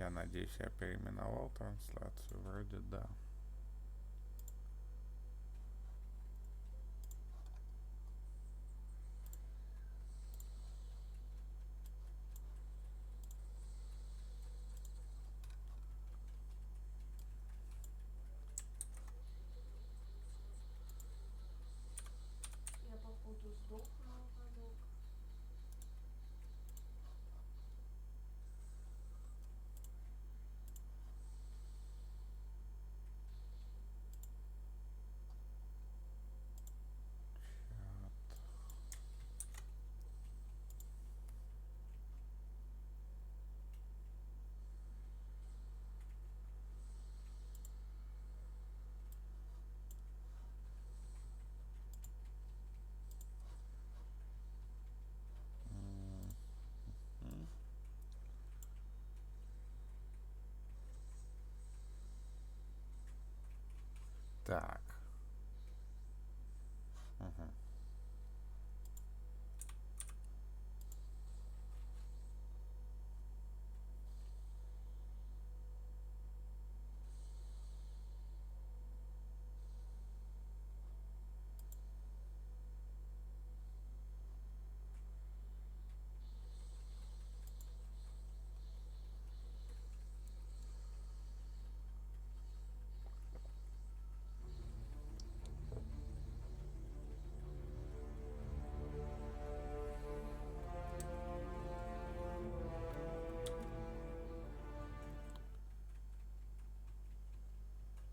Я надеюсь, я переименовал трансляцию. Вроде да. Я походу сдохну уголок. Так. Угу.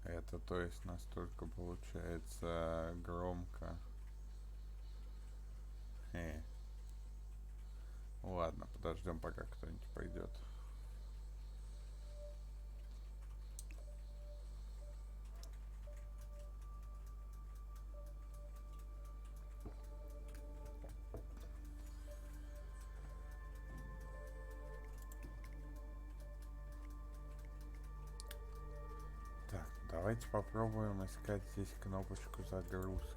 Это то есть настолько получается громко. Ладно, подождем, пока кто-нибудь пойдет. Так, давайте попробуем искать здесь кнопочку загрузки.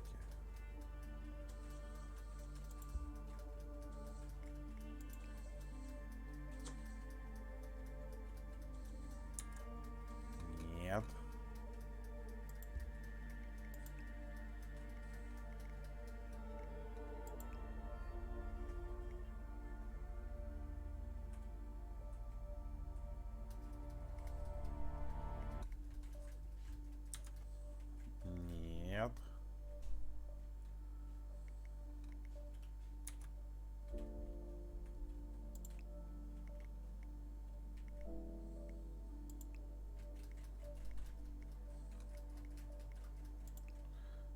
Нет. Нет.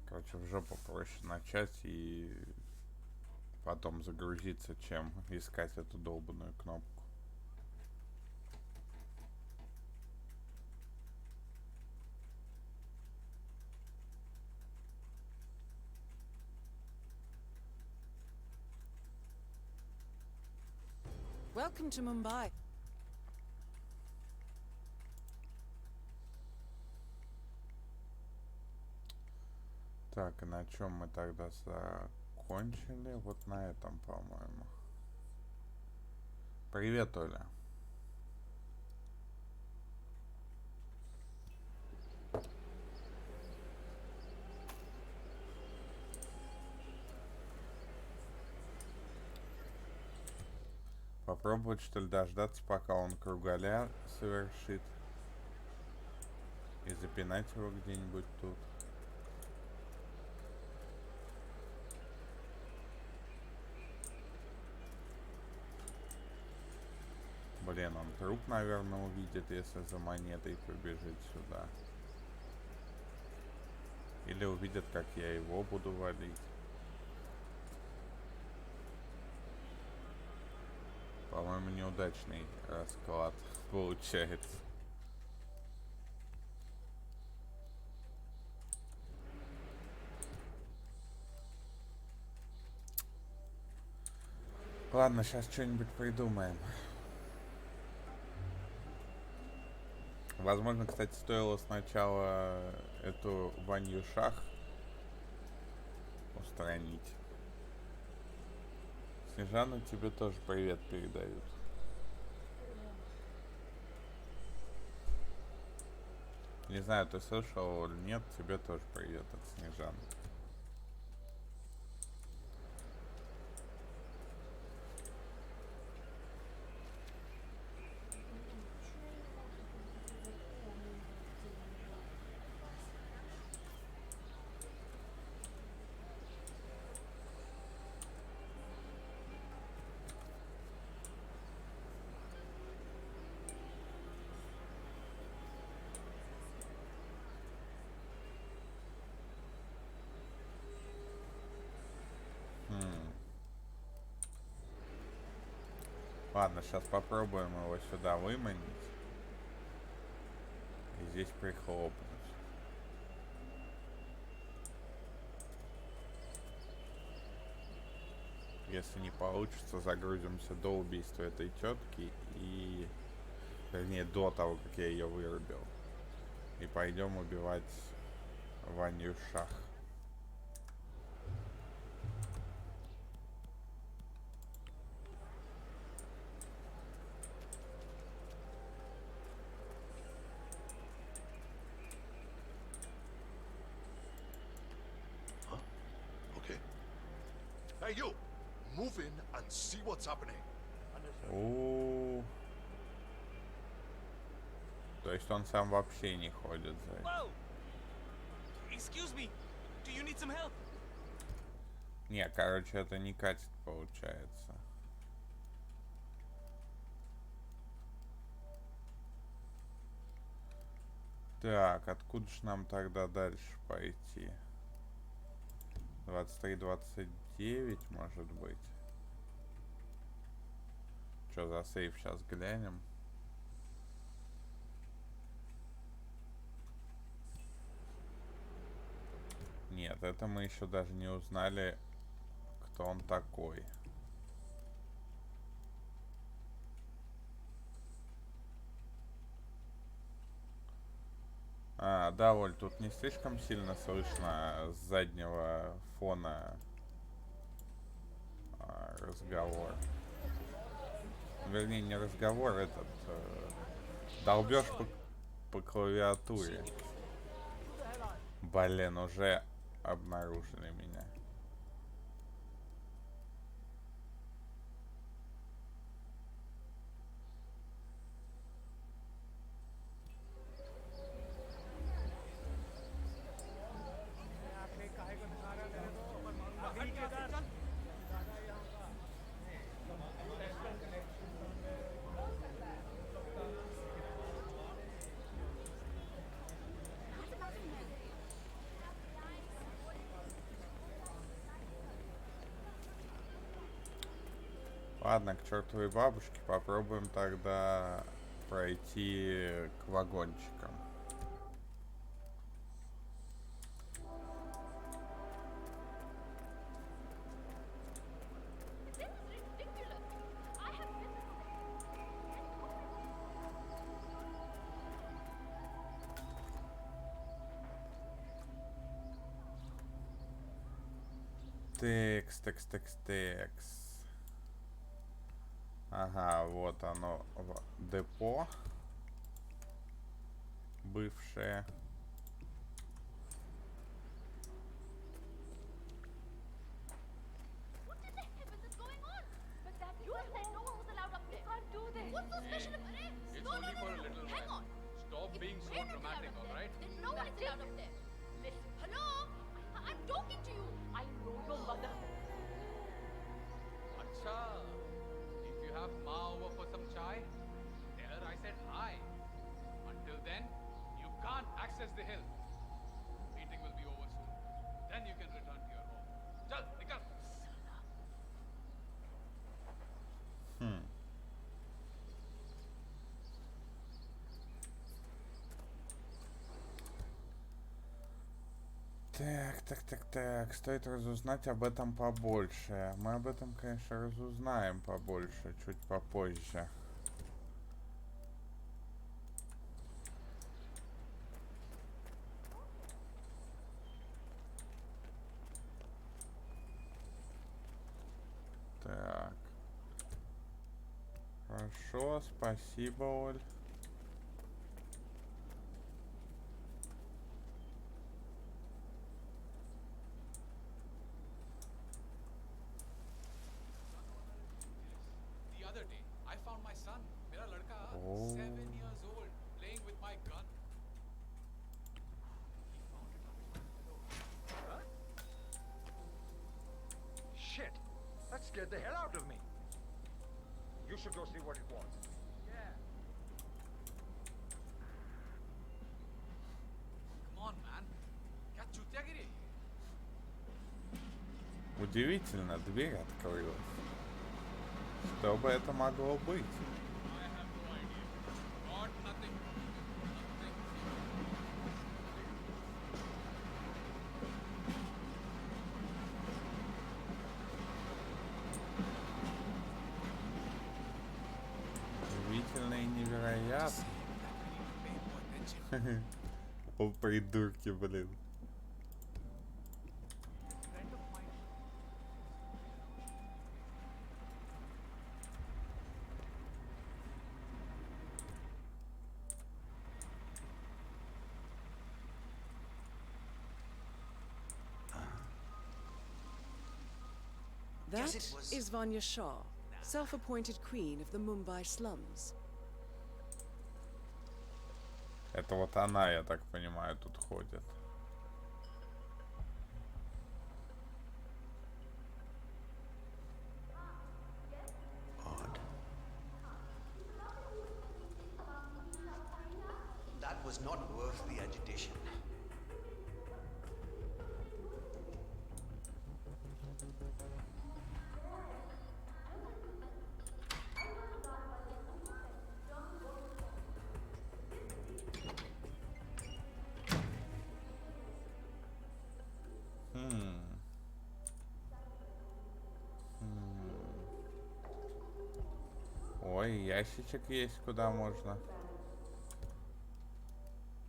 Короче, в жопу проще начать и потом загрузиться, чем искать эту долбанную кнопку. Welcome to Mumbai. Так, и на чем мы тогда закончили? Вот на этом, по-моему. Привет, Оля. Попробовать, что ли, дождаться, пока он кругаля совершит. И запинать его где-нибудь тут. Блин, он труп, наверное, увидит, если за монетой побежит сюда. Или увидит, как я его буду валить. По-моему, неудачный расклад получается. Ладно, сейчас что-нибудь придумаем. Возможно, кстати, стоило сначала эту Ванью Шах устранить. Снежана тебе тоже привет передают. Не знаю, ты слышал или нет, тебе тоже привет от Снежан. Почему я не могу как-то запомнить, где его? Хм. Ладно, сейчас попробуем его сюда выманить. И здесь прихлопнуть. Если не получится, загрузимся до убийства этой тетки и... Вернее, до того, как я ее вырубил. И пойдем убивать Ваню Шах. Huh? Okay. Hey, you! Move in and see what's happening. У. То есть он сам вообще не ходит за этим. Whoa! Excuse me. Do you need some help? Не, короче, это не катит, получается. Так, откуда же нам тогда дальше пойти? 23-29, может быть. Что за сейф, сейчас глянем. Нет, это мы еще даже не узнали, кто он такой. А, да, Оль, тут не слишком сильно слышно с заднего фона разговор. Вернее, не разговор, этот долбеж по клавиатуре. Блин, уже обнаружили меня. Ладно, к чертовой бабушке, попробуем тогда пройти к вагончикам. Текс. Ага, вот оно, депо бывшее. What in the heavens is going on? But that you said no one was allowed up there. You can't do this. What's so special about it? It's No, only no, for no, a no. little Hang while. on. Stop If being so everything dramatic, allowed up alright? there, then no one is allowed up there. Listen, hello? I'm talking to you. I know your mother. Acha, if you have Ma over for some chai, tell her I said hi. Until then, you can't access the hill. Meeting will be over soon. Then you can return to your home. Chal, nikal. Хм. Так. Стоит разузнать об этом побольше. Мы об этом, конечно, разузнаем побольше, чуть попозже. Так. Хорошо, спасибо, Оль. scared the hell out of me. You should go see what it was. Yeah. Come on, man. क्या चूतिया गिरी? Удивительно, дверь открылась. Что бы это могло быть? I have no idea. Got nothing. Nothing. Удивительно и невероятно. О, придурки, блин. Friend of mine. That is Vanya Shah, self-appointed queen of the Mumbai slums. Это вот она, я так понимаю, тут ходит. Odd. That was not worth the agitation. Ой, ящичек есть, куда можно.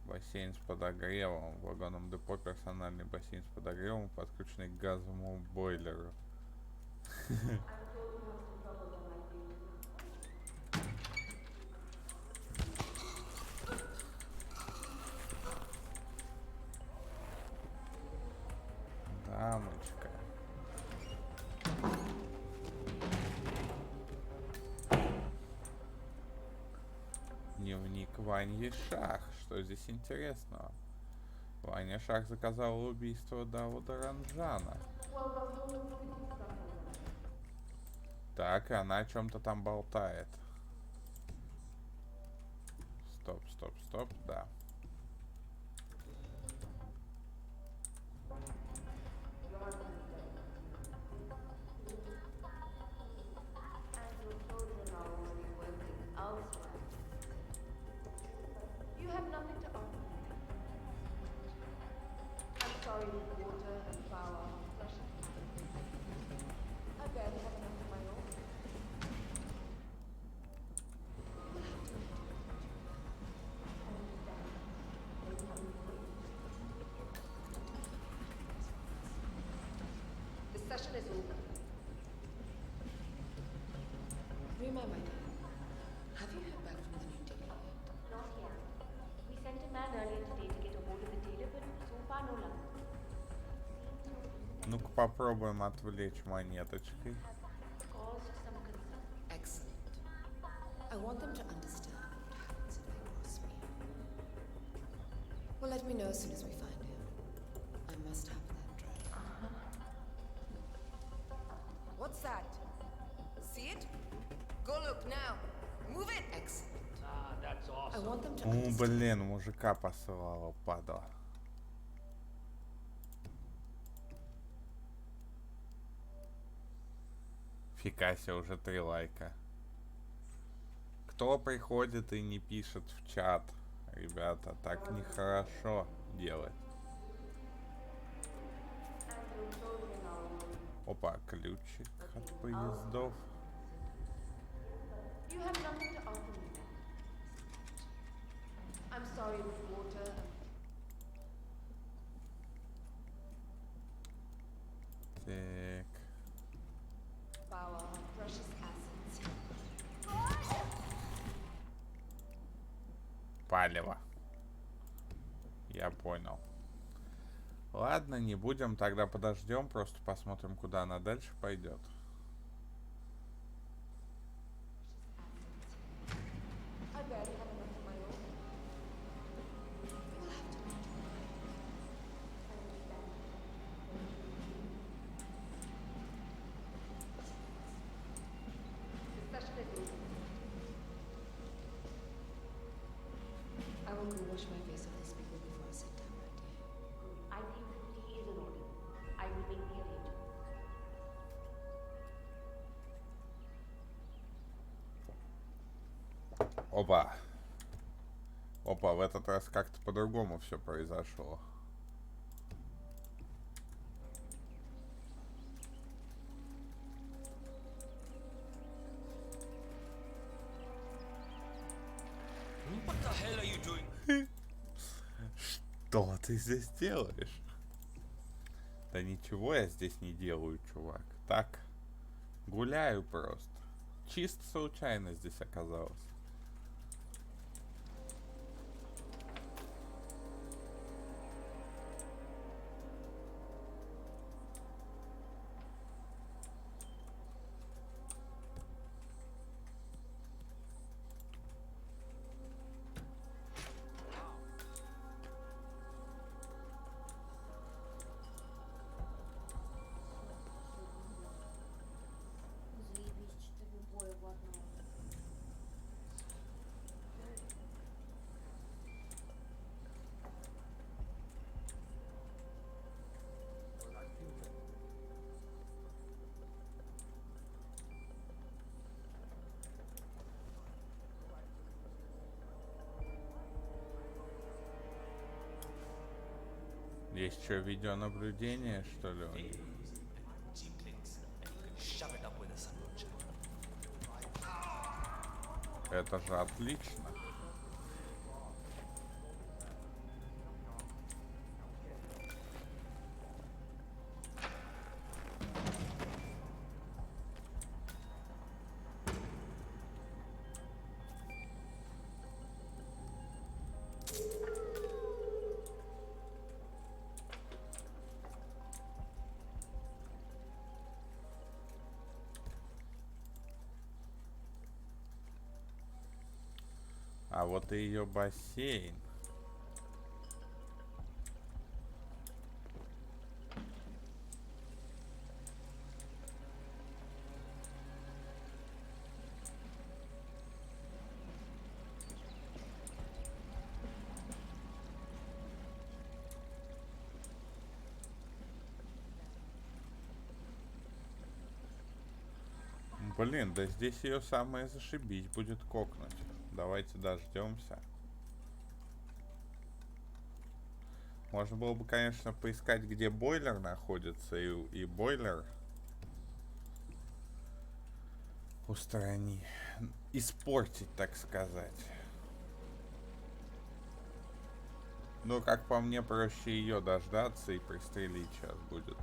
Бассейн с подогревом. В вагонном депо персональный бассейн с подогревом, подключенный к газовому бойлеру. Дамочка. Дневник Ваньи Шах. Что здесь интересного? Ваня Шах заказал убийство Дауда Ранджана. Так, и она о чем-то там болтает. Стоп, стоп, стоп, да. You have nothing to offer. I'm sorry, with water and power are precious. I barely have enough of my own. The session is over. Rima, my dear, have you heard back from the new tailor yet? Not yet. We sent a man earlier today to get a hold of the tailor, but so far no luck. Ну-ка попробуем отвлечь монеточкой. Caused some concern. Excellent. I want them to understand what happens if they cross me. Well, let me know as soon as we find him. I must have that drug. What's that? See it? Go look now. Move it! Excellent. Ah, that's I awesome. want them to О, understand. блин, мужика посылала, падла. Фига себе, уже 3 лайка. Кто приходит и не пишет в чат? Ребята, так нехорошо делать. Опа, ключик от поездов. You have nothing to offer me. I'm sorry, with water and Так. power are precious assets. Палево. Я понял. Ладно, не будем, тогда подождем, просто посмотрим, куда она дальше пойдет. I barely have enough of my own. wash my face of these people before I sit down, my dear. I think the tea is in order. I will make the arrangement. Опа. Опа, в этот раз как-то по-другому все произошло. What the hell are you doing? Что ты здесь делаешь? Да ничего я здесь не делаю, чувак. Так, гуляю просто. Чисто случайно здесь оказалось. Заебись, 4 боя в одном. Есть что, видеонаблюдение, что ли? у них? Cheap clicks, and you can shove it up with a sunburn. Это же отлично. А вот и ее бассейн. Блин, да здесь ее самое зашибись будет кокнуть. Давайте дождемся. Можно было бы, конечно, поискать, где бойлер находится, и бойлер устранить, испортить, так сказать. Но, как по мне, проще ее дождаться и пристрелить сейчас будет.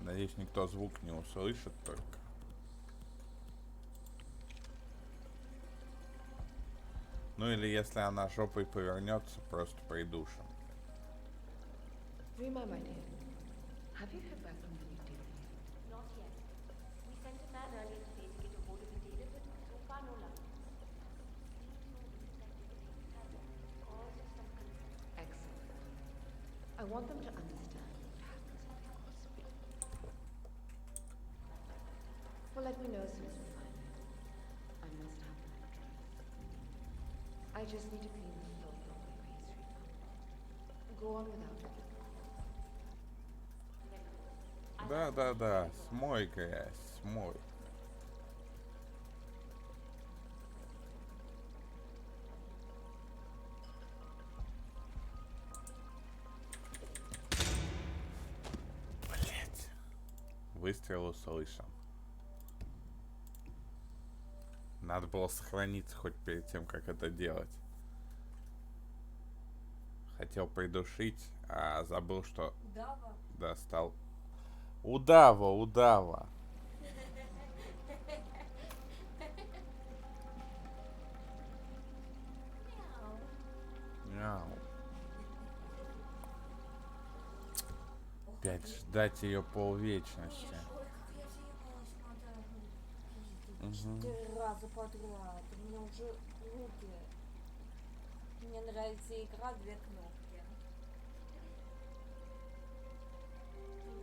Надеюсь, никто звук не услышит только. Ну или если она жопой повернется, просто придушим. Rima, my dear, have you heard back from the new dealer yet? Not yet. We sent a man earlier today to get a hold of the dealer, but so far no luck. Cause of some concern. Excellent. I want them to understand what happens in the hospital. Well, let me know as soon as we find it. I must have the address. I just need to clean the filth away, please, Rima. Go on without it. Да-да-да, смой грязь, смой. Блять. Выстрел услышан. Надо было сохраниться хоть перед тем, как это делать. Хотел придушить, а забыл, что достал. Удава, удава. Мяу. Опять ждать ее полвечности. Четыре раза подряд. У меня уже руки нравится игра «Две кнопки».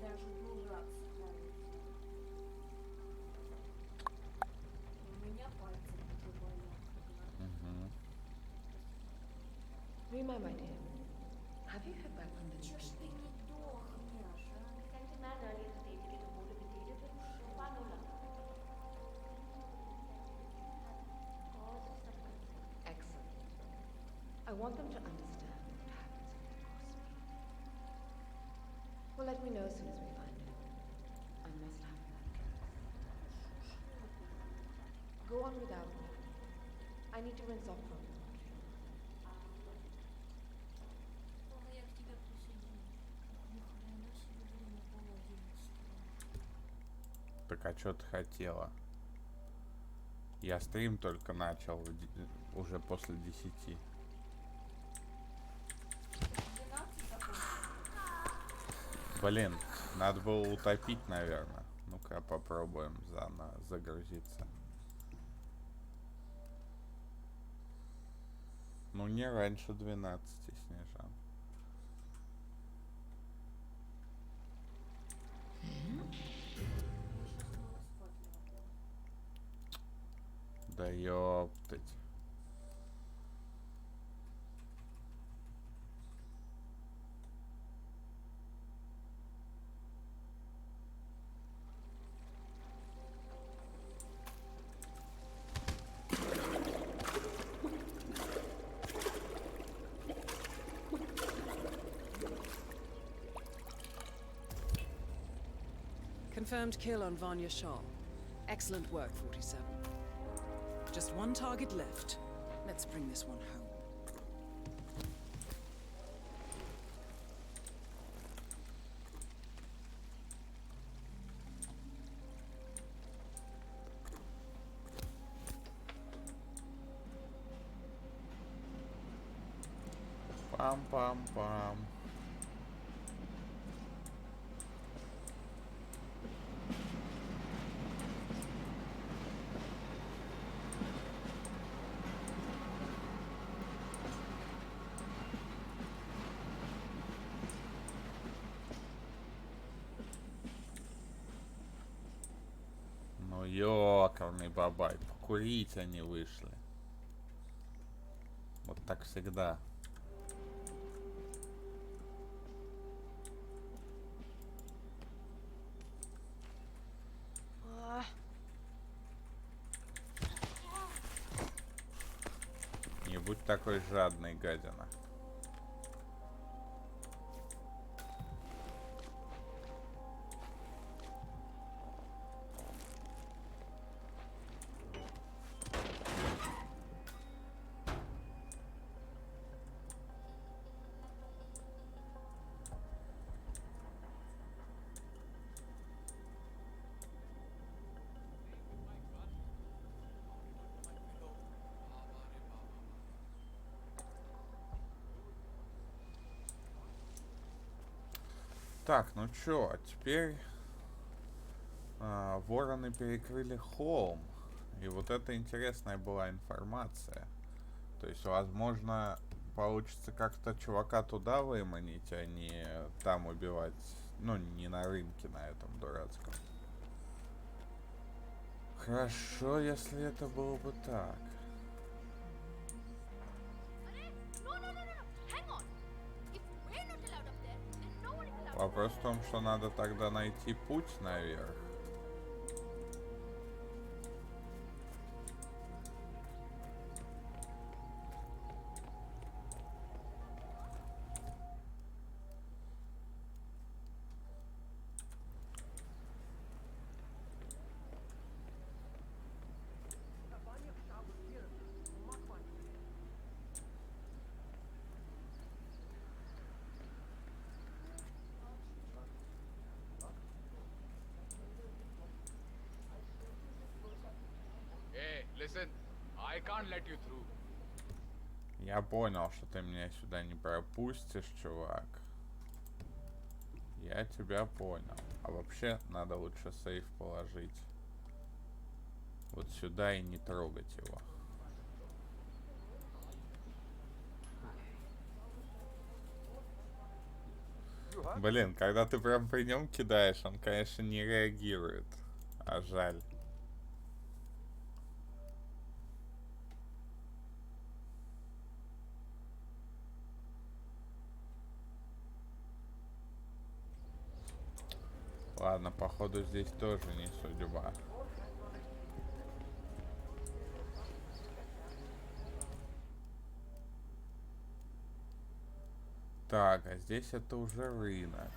Даже дурак ставит. У меня пальцы уже болят. Rima, my dear, have you heard back from the Чё ж ты не дохнешь, а? I sent a man earlier today to get a hold of the data, but so far no luck. Cause of subconcept. Excellent. I want them to understand what happens if they cross me. Well, let me know as soon as we find it. I must have that address. Go on without me. I need to rinse off from the laundry. Ой, я к тебе присоединюсь. Ни хрена себе, время пол 11. Так а что ты хотела? Я стрим только начал уже после 10. 12 закончилось. Блин, надо было утопить, наверное. Ну-ка попробуем заново загрузиться. Ну не раньше 12, Снежан. Да ёптать. Confirmed kill on Vanya Shah. Excellent work, 47. Just one target left. Let's bring this one home. Пам-пам-пам. Ну ёкарный бабай, покурить они вышли. Вот так всегда. Не будь такой жадный, гадина. Так, ну чё, а теперь вороны перекрыли холм. И вот это интересная была информация. То есть, возможно, получится как-то чувака туда выманить, а не там убивать. Ну, не на рынке на этом дурацком. Хорошо, если это было бы так. Вопрос в том, что надо тогда найти путь наверх. Listen, I can't let you through. Я понял, что ты меня сюда не пропустишь, чувак. Я тебя понял. А вообще, надо лучше сейф положить вот сюда и не трогать его. Блин, когда ты прям при нем кидаешь, он, конечно, не реагирует. А жаль. Ладно, походу здесь тоже не судьба. Так, а здесь это уже рынок.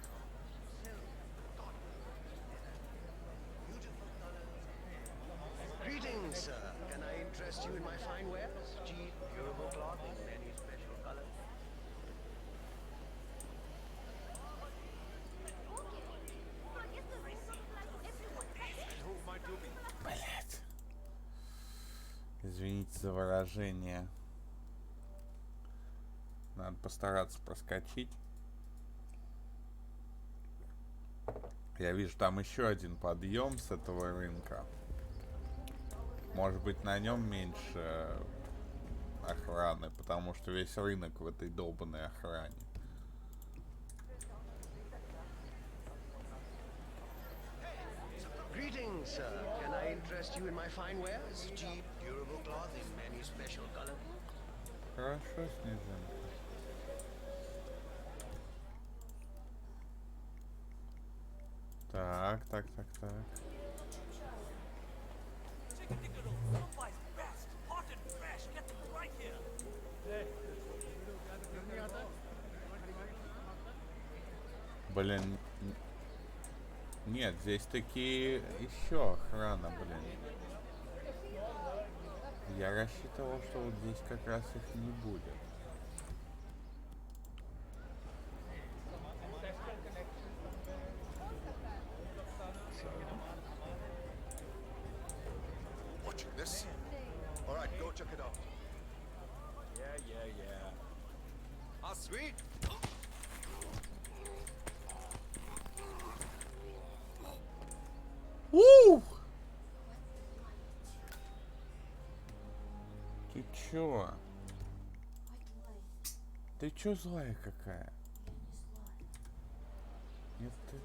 Greetings, sir. Can I interest you in my fine wares? Cheap, durable cloth in many special colors. Блять. Извините за выражение. Надо постараться проскочить. Я вижу там еще один подъем с этого рынка. Может быть, на нем меньше охраны, потому что весь рынок в этой долбанной охране. Greetings, sir. Can I interest you in my fine wares? Cheap, durable cloth in many special colors. Хорошо, Снежинка. Так. Блин. Нет, здесь такие еще охрана, блин. Я рассчитывал, что вот здесь как раз их не будет. Watching this? All right, go check it out. Yeah. Ah, sweet. Ты чё? Ты чё злая какая? Нет, ты...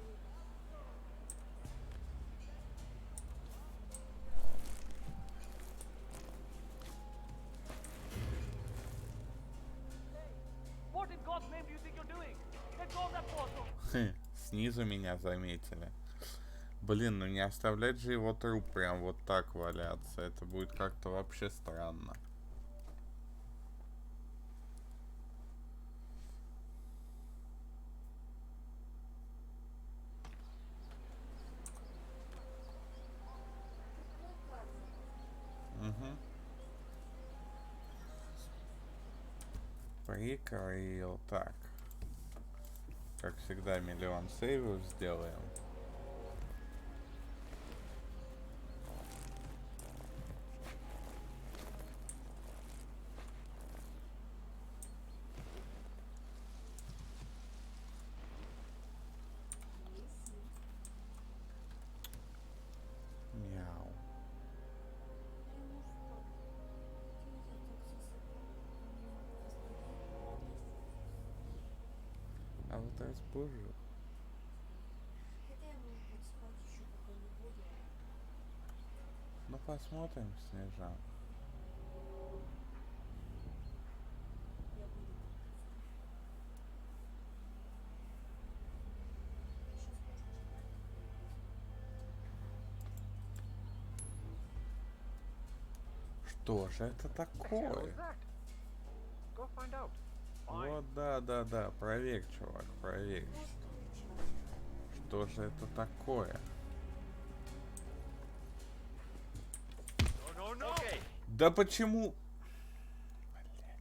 Снизу меня заметили. Блин, ну не оставлять же его труп прям вот так валяться. Это будет как-то вообще странно. Угу. Прикрыл. Так. Как всегда, миллион сейвов сделаем. Мяу. А вот разбужу. Ну посмотрим, Снежан. Что же это такое? Вот, да, проверь, чувак, проверь. Что же это такое? Да почему? Блять.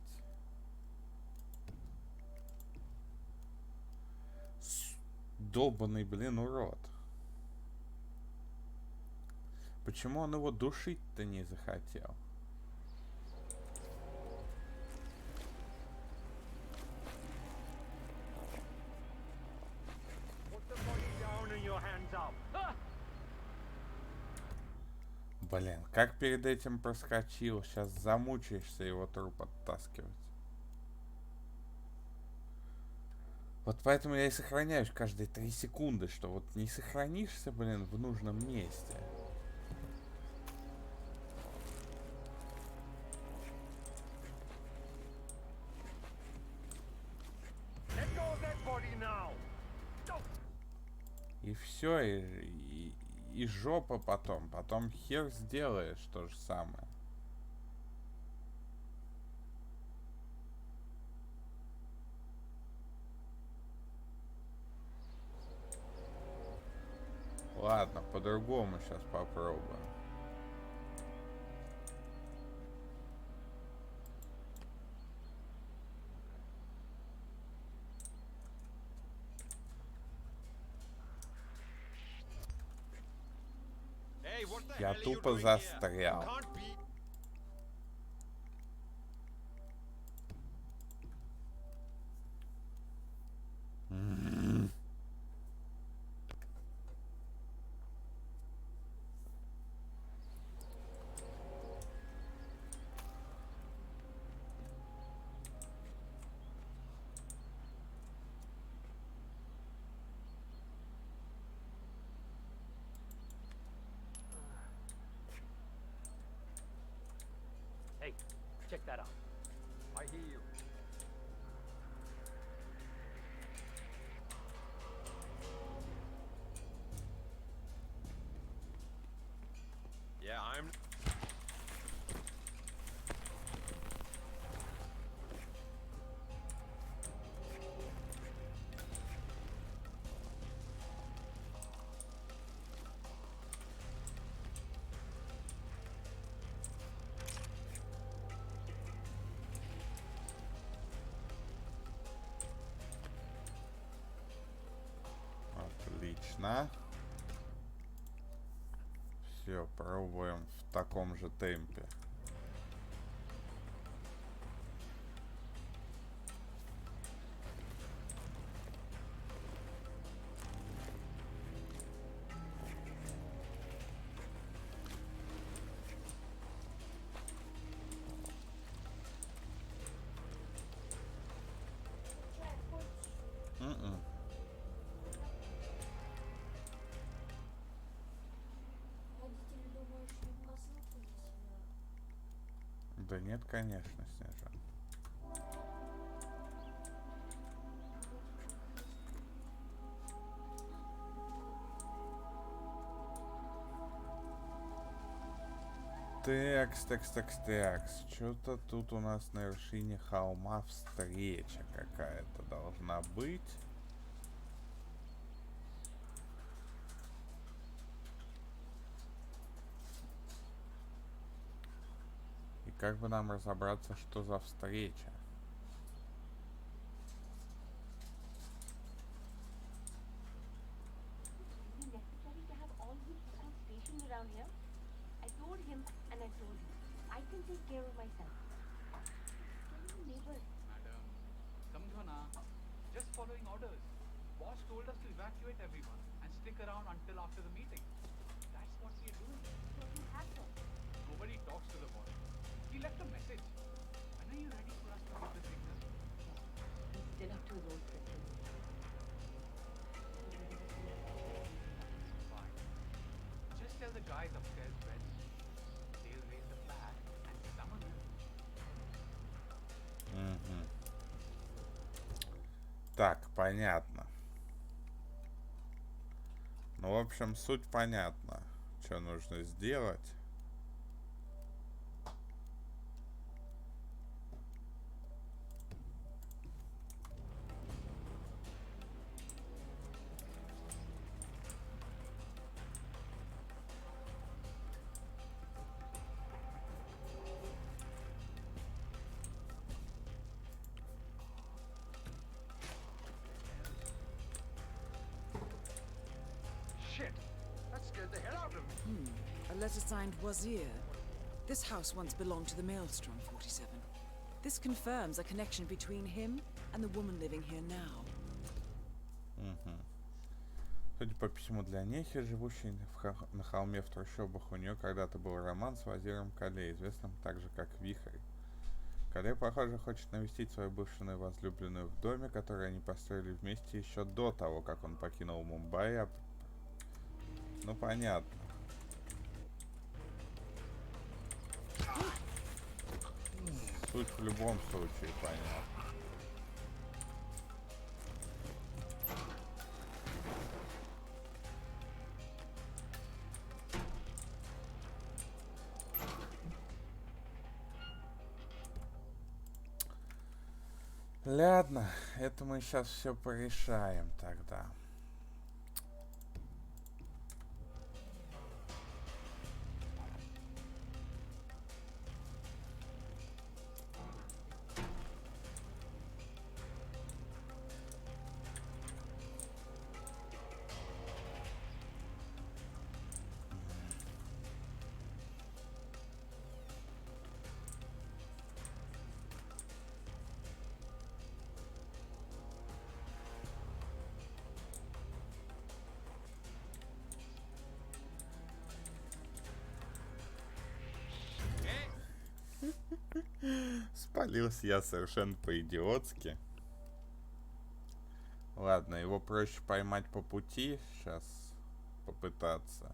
Долбаный, блин, урод. Почему он его душить-то не захотел? Блин, как перед этим проскочил, сейчас замучаешься его труп оттаскивать. Вот поэтому я и сохраняюсь каждые 3 секунды, что вот не сохранишься, блин, в нужном месте. И все, и жопа потом. Потом хер сделаешь то же самое. Ладно, по-другому сейчас попробуем. Hey, what the Я hell are you тупо doing застрял. here? Can't be. Hey, check that out. I hear you. Yeah, I'm. Отлично. Все, пробуем в таком же темпе. М-м. Родители думают, что не послушали себя. Да нет, конечно, Снежа. Такс. Что-то тут у нас на вершине холма встреча какая-то должна быть. И как бы нам разобраться, что за встреча? Is it necessary to have all these people stationed around here? I told him and I told you. I can take care of myself. Tell your neighbor. Madam, Samjhana, just following orders. Boss told us to evacuate everyone and stick around until after the meeting. That's what we are doing. So you have to. Nobody talks to the boss. He left a message. When are you ready for us to give the signal? He's still up to his old tricks. Fine. Just tell the guys upstairs ready. They'll raise the flag and summon him. Мгм. Так, понятно. Ну, в общем, суть понятна. Что нужно сделать? Shit! That scared the hell out of me. A letter signed Wazir. This house once belonged to the Maelstrom 47. This confirms a connection between him and the woman living here now. Мгм. Судя по письму для Нехи, живущей на холме в трущобах, у нее когда-то был роман с Вазиром Кале, известным также как Вихрь, Коллега, похоже, хочет навестить свою бывшую возлюбленную в доме, который они построили вместе еще до того, как он покинул Мумбаи. Ну, понятно. Суть в любом случае понятна. Ладно, это мы сейчас все порешаем тогда. Спалился я совершенно по-идиотски. Ладно, его проще поймать по пути. Сейчас попытаться.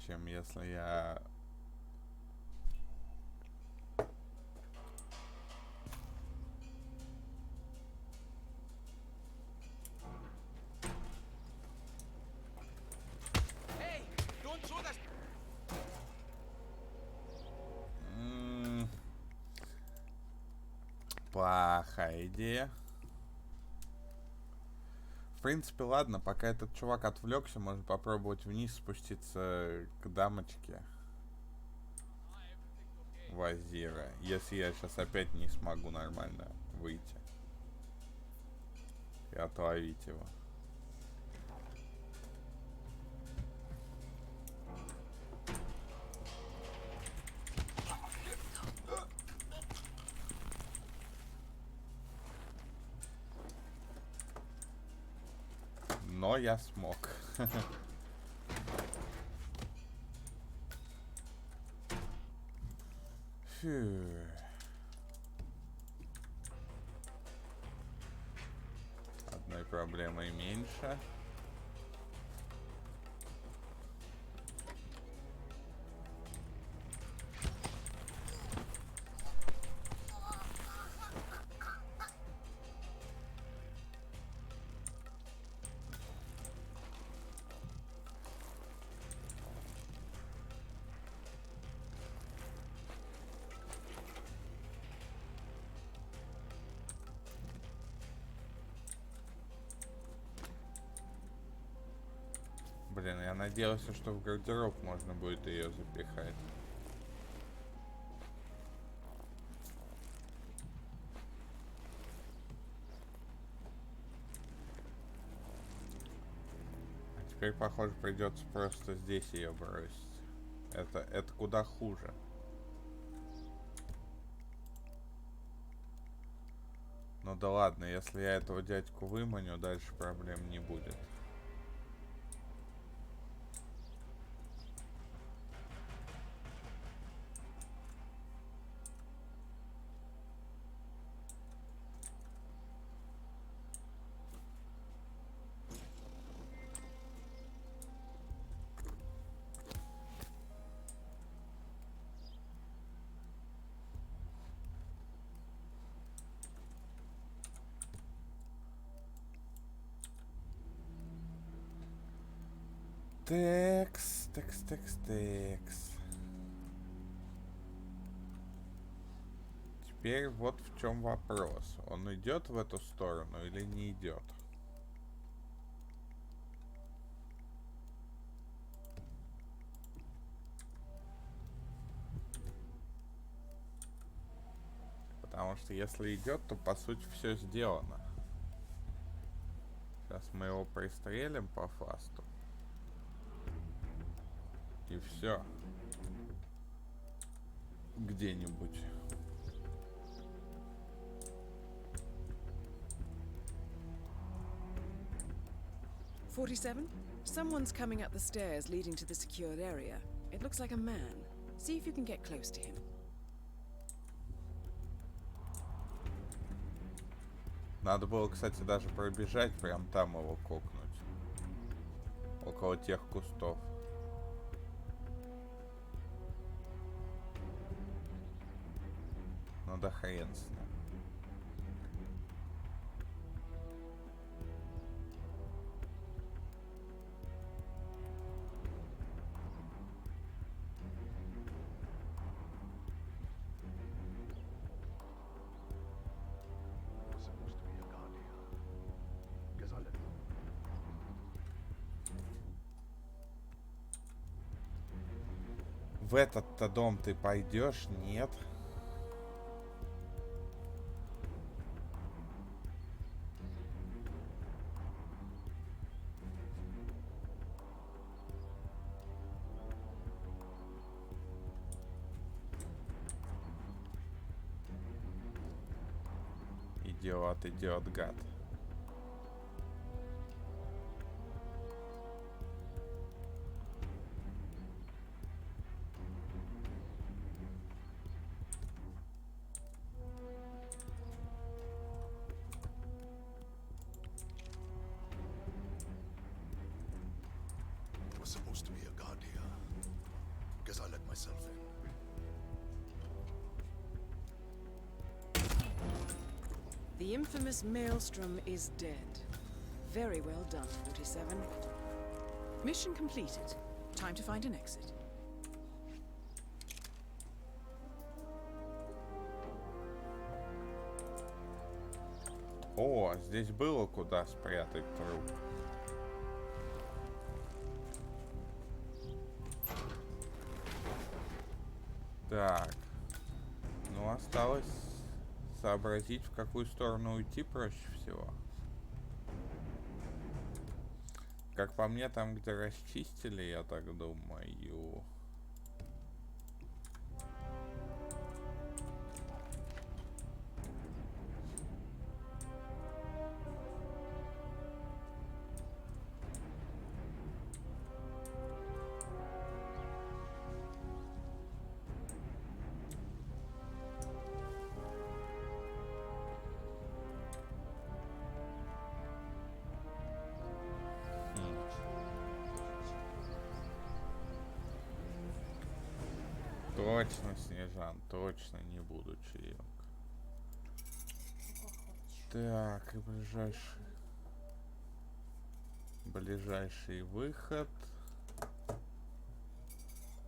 Чем если я... Hey, don't throw that. Плохая идея. В принципе, ладно, пока этот чувак отвлекся, можно попробовать вниз спуститься к дамочке Вазира, если я сейчас опять не смогу нормально выйти и отловить его. Но я смог. Фу. Одной проблемой меньше. Блин, я надеялся, что в гардероб можно будет ее запихать. А теперь, похоже, придется просто здесь ее бросить. Это куда хуже. Ну да ладно, если я этого дядьку выманю, дальше проблем не будет. Текс. Теперь вот в чем вопрос. Он идет в эту сторону или не идет? Потому что если идет, то по сути все сделано. Сейчас мы его пристрелим по фасту. И все. Где-нибудь. "47? Someone's coming up the stairs leading to the secured area. It looks like a man. See if you can get close to him." Надо было, кстати, даже пробежать, прям там его кокнуть. Около тех кустов. Ну да хрен с ним. Was supposed to be a guard here. Guess I'll let В этот-то дом ты пойдешь? Нет. Идиот, идиот, гад. Was supposed to be a guard here. Guess I let myself in. The infamous Maelstrom is dead. Very well done, 47. Mission completed. Time to find an exit. О, здесь было куда спрятать труп. Так. Ну, осталось сообразить, в какую сторону уйти проще всего. Как по мне, там, где расчистили, я так думаю. Точно, Снежан, точно не буду чаек. Так, и ближайший выход.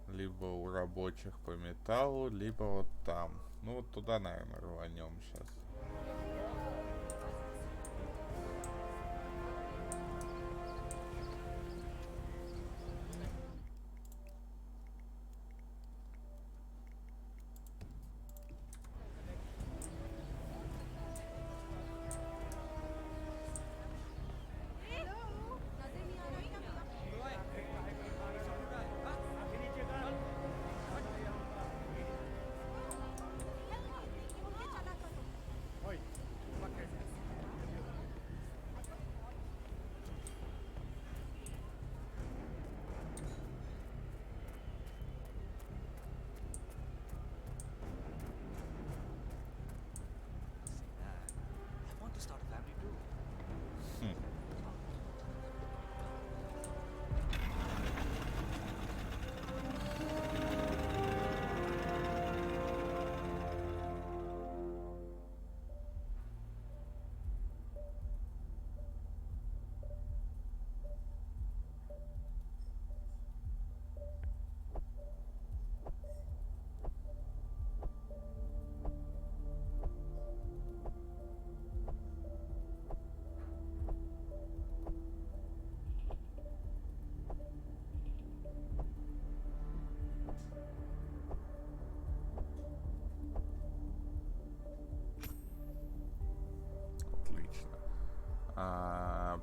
Либо у рабочих по металлу, либо вот там. Ну вот туда, наверное, рванем сейчас.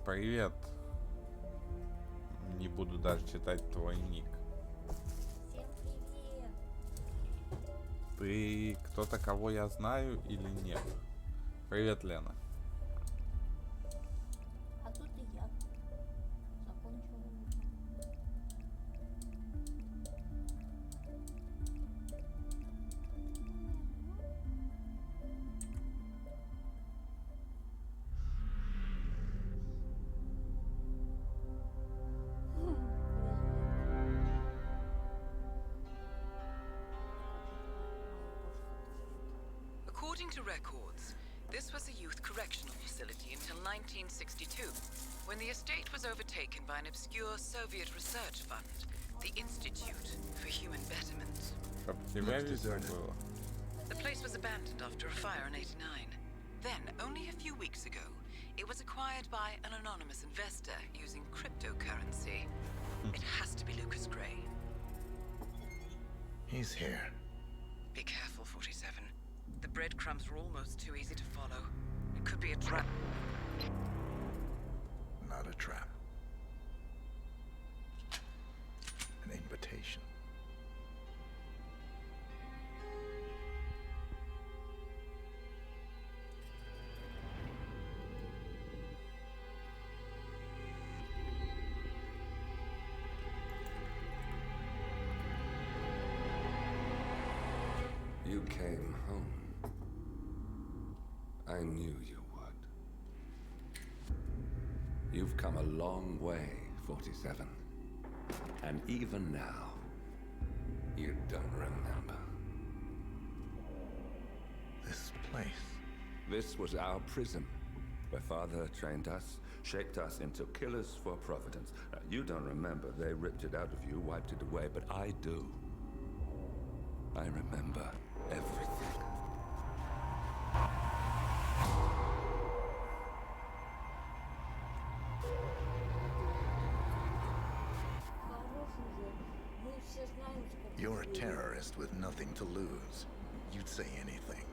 Привет. Не буду даже читать твой ник. Всем привет! Ты кто-то, кого я знаю или нет? Привет, Лена. А тут и я. Закончила уже. According to records, this was a youth correctional facility until 1962, when the estate was overtaken by an obscure Soviet research fund, the Institute for Human Betterment. Чтоб тебя видно было. The place was abandoned after a fire in '89. Then, only a few weeks ago, it was acquired by an anonymous investor using cryptocurrency. It has to be Lucas Gray. He's here. Be careful, 47. The breadcrumbs are almost too easy to follow. It could be a trap. Not a trap. An invitation. You came home. I knew you would. You've come a long way, 47. And even now, you don't remember. This place. This was our prison, where Father trained us, shaped us into killers for Providence. You don't remember. They ripped it out of you, wiped it away, but I do. I remember everything. You're a terrorist with nothing to lose. You'd say anything.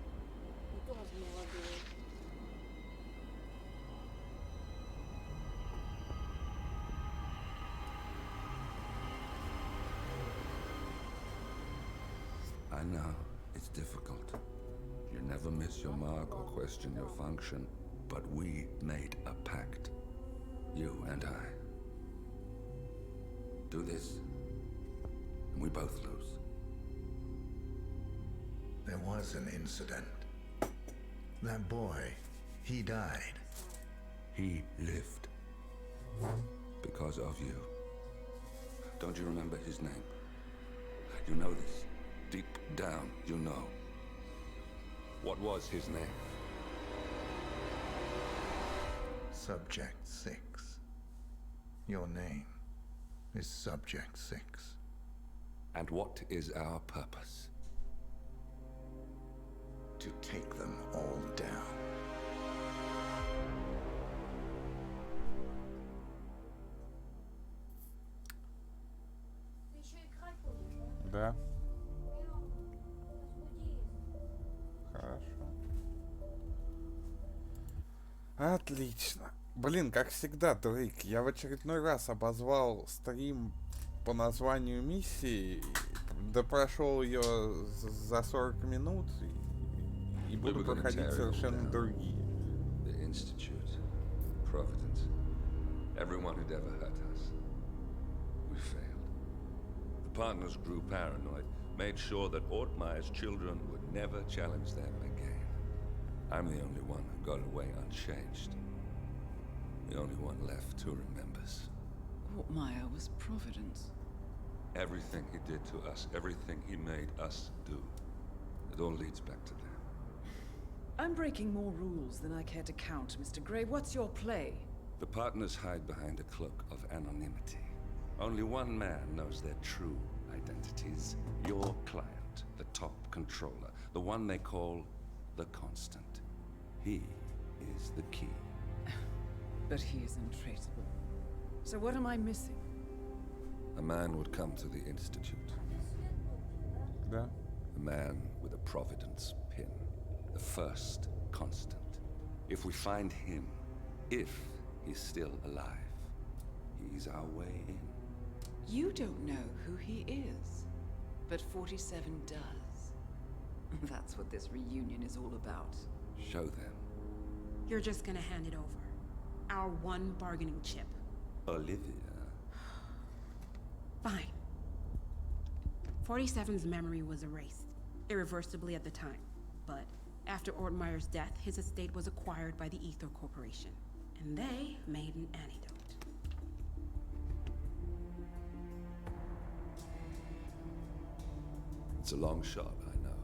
I know, it's difficult. You never miss your mark or question your function, but we made a pact. You and I. Do this, and we both lose. There was an incident. That boy, he died. He lived. Because of you. Don't you remember his name? You know this. Deep down, you know. What was his name? Subject 6. Your name is Subject 6. And what is our purpose? To take them all down. Да. Хорошо. Отлично. Блин, как всегда, Дрейк, я в очередной раз обозвал стрим по названию миссии, да прошел ее за 40 минут и буду проходить совершенно другие. The Institute, Providence, everyone who'd ever hurt us. We failed. The partners grew paranoid, made sure that Ortmeyer's children would never challenge them again. I'm the only one who got away unchanged. The only one left who remembers. Ortmeyer was Providence. Everything he did to us, everything he made us do, it all leads back to them. I'm breaking more rules than I care to count, Mr. Gray. What's your play? The partners hide behind a cloak of anonymity. Only one man knows their true identities. Your client, the top controller, the one they call the Constant. He is the key. But he is untraceable. So what am I missing? A man would come to the Institute. Да. A man with a Providence pin. The first Constant. If we find him, if he's still alive, he's our way in. You don't know who he is, but 47 does. That's what this reunion is all about. Show them. You're just gonna hand it over. Our one bargaining chip. Olivia. Fine. 47's memory was erased, irreversibly at the time. But after Ortmeyer's death, his estate was acquired by the Ether Corporation. And they made an antidote. It's a long shot, I know.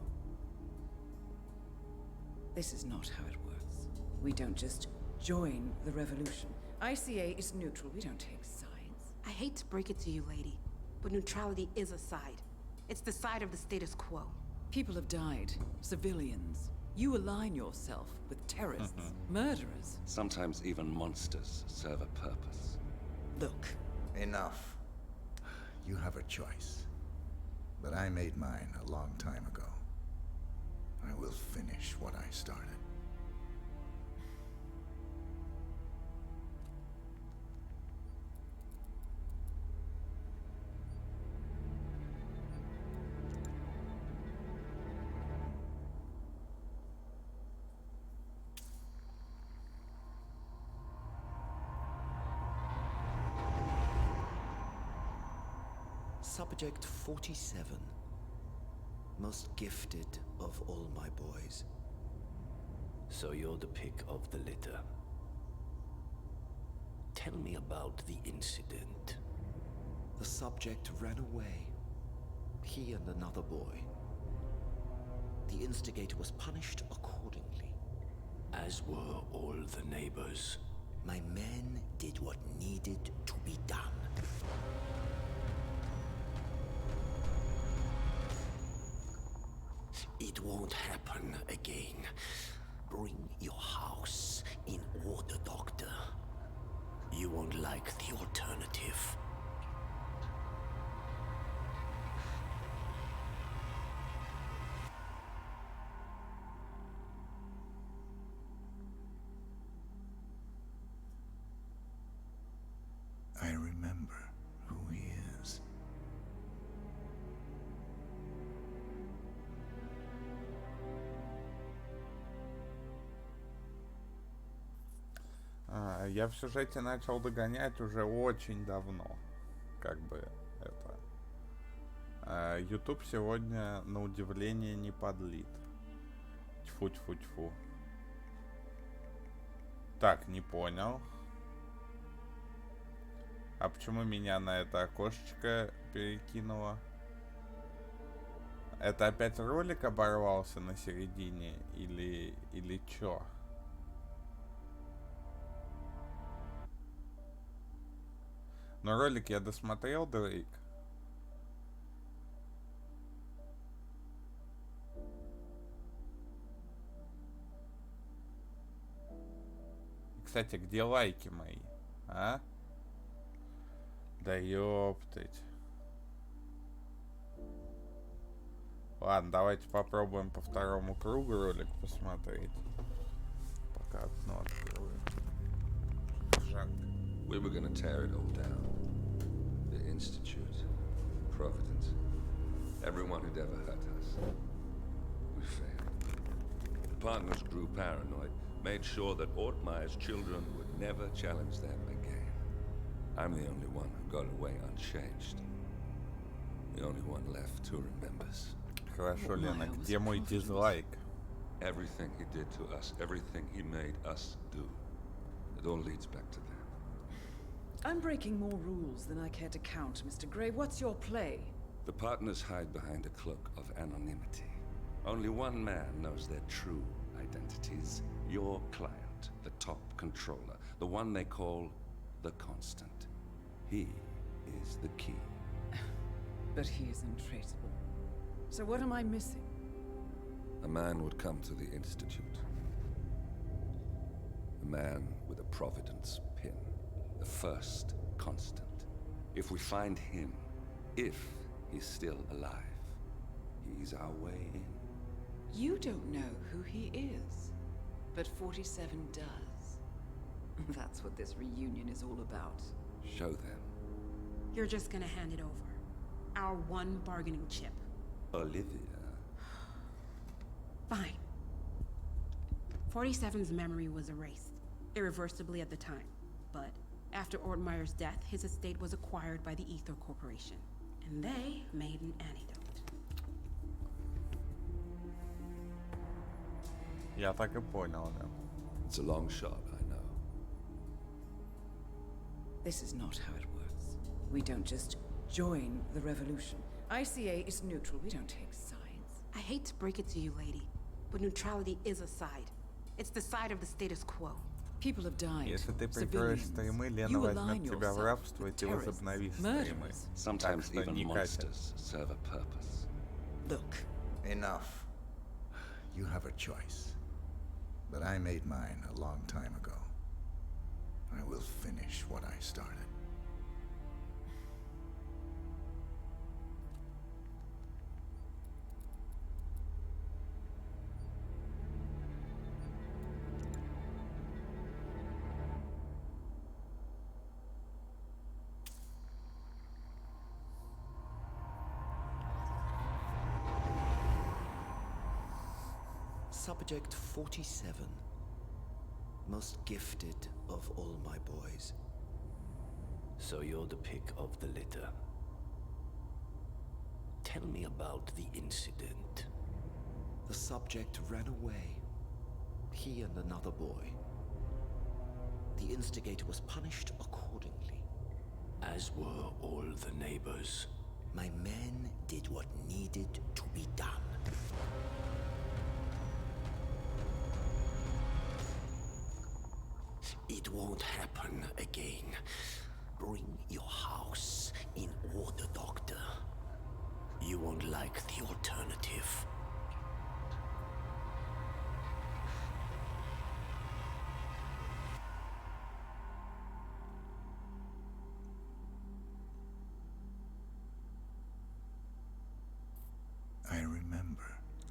This is not how it works. We don't just join the revolution. ICA is neutral. We don't take sides. I hate to break it to you, lady, but neutrality is a side. It's the side of the status quo. People have died. Civilians. You align yourself with terrorists, murderers. Sometimes even monsters serve a purpose. Look. Enough. You have a choice. But I made mine a long time ago. I will finish what I started. Subject 47. Most gifted of all my boys. So you're the pick of the litter. Tell me about the incident. The subject ran away. He and another boy. The instigator was punished accordingly. As were all the neighbors. My men did what needed to be done. It won't happen again. Bring your house in order, Doctor. You won't like the alternative. I remember who he is. Я в сюжете начал догонять уже очень давно. Как бы это... YouTube сегодня, на удивление, не подлит. Тьфу-тьфу-тьфу. Так, не понял. А почему меня на это окошечко перекинуло? Это опять ролик оборвался на середине? Или чё? Но ролик я досмотрел, Дрейк. Кстати, где лайки мои? А? Да ёптыть. Ладно, давайте попробуем по второму кругу ролик посмотреть. Пока окно открою. Жарко. We were gonna tear it all down. The Institute, Providence, everyone who'd ever hurt us. We failed. The partners grew paranoid, made sure that Ortmeyer's children would never challenge them again. I'm the only one who got away unchanged. The only one left who remembers. Хорошо, Лена, где мой дизлайк? Everything he did to us, everything he made us do, it all leads back to that. I'm breaking more rules than I care to count, Mr. Gray. What's your play? The partners hide behind a cloak of anonymity. Only one man knows their true identities. Your client, the top controller, the one they call the Constant. He is the key. But he is untraceable. So what am I missing? A man would come to the Institute. A man with a Providence pin. The first Constant. If we find him, if he's still alive, he's our way in. You don't know who he is, but 47 does. That's what this reunion is all about. Show them. You're just gonna hand it over. Our one bargaining chip. Olivia. Fine. 47's memory was erased, irreversibly at the time, but after Ortmeyer's death, his estate was acquired by the Ether Corporation, and they made an antidote. Я так и понял, да. It's a long shot, I know. This is not how it works. We don't just join the revolution. ICA is neutral. We don't take sides. I hate to break it to you, lady, but but neutrality is a side. It's the side of the status quo. People have died. Если ты прикроешь стримы, Лена возьмет тебя в рабство, и ты возобновишь стримы. Sometimes Так что even не катит. monsters serve a purpose. Look. Enough. You have a choice. But I made mine a long time ago. I will finish what I started. Subject 47. Most gifted of all my boys. So you're the pick of the litter. Tell me about the incident. The subject ran away. He and another boy. The instigator was punished accordingly. As were all the neighbors. My men did what needed to be done. It won't happen again. Bring your house in order, Doctor. You won't like the alternative. I remember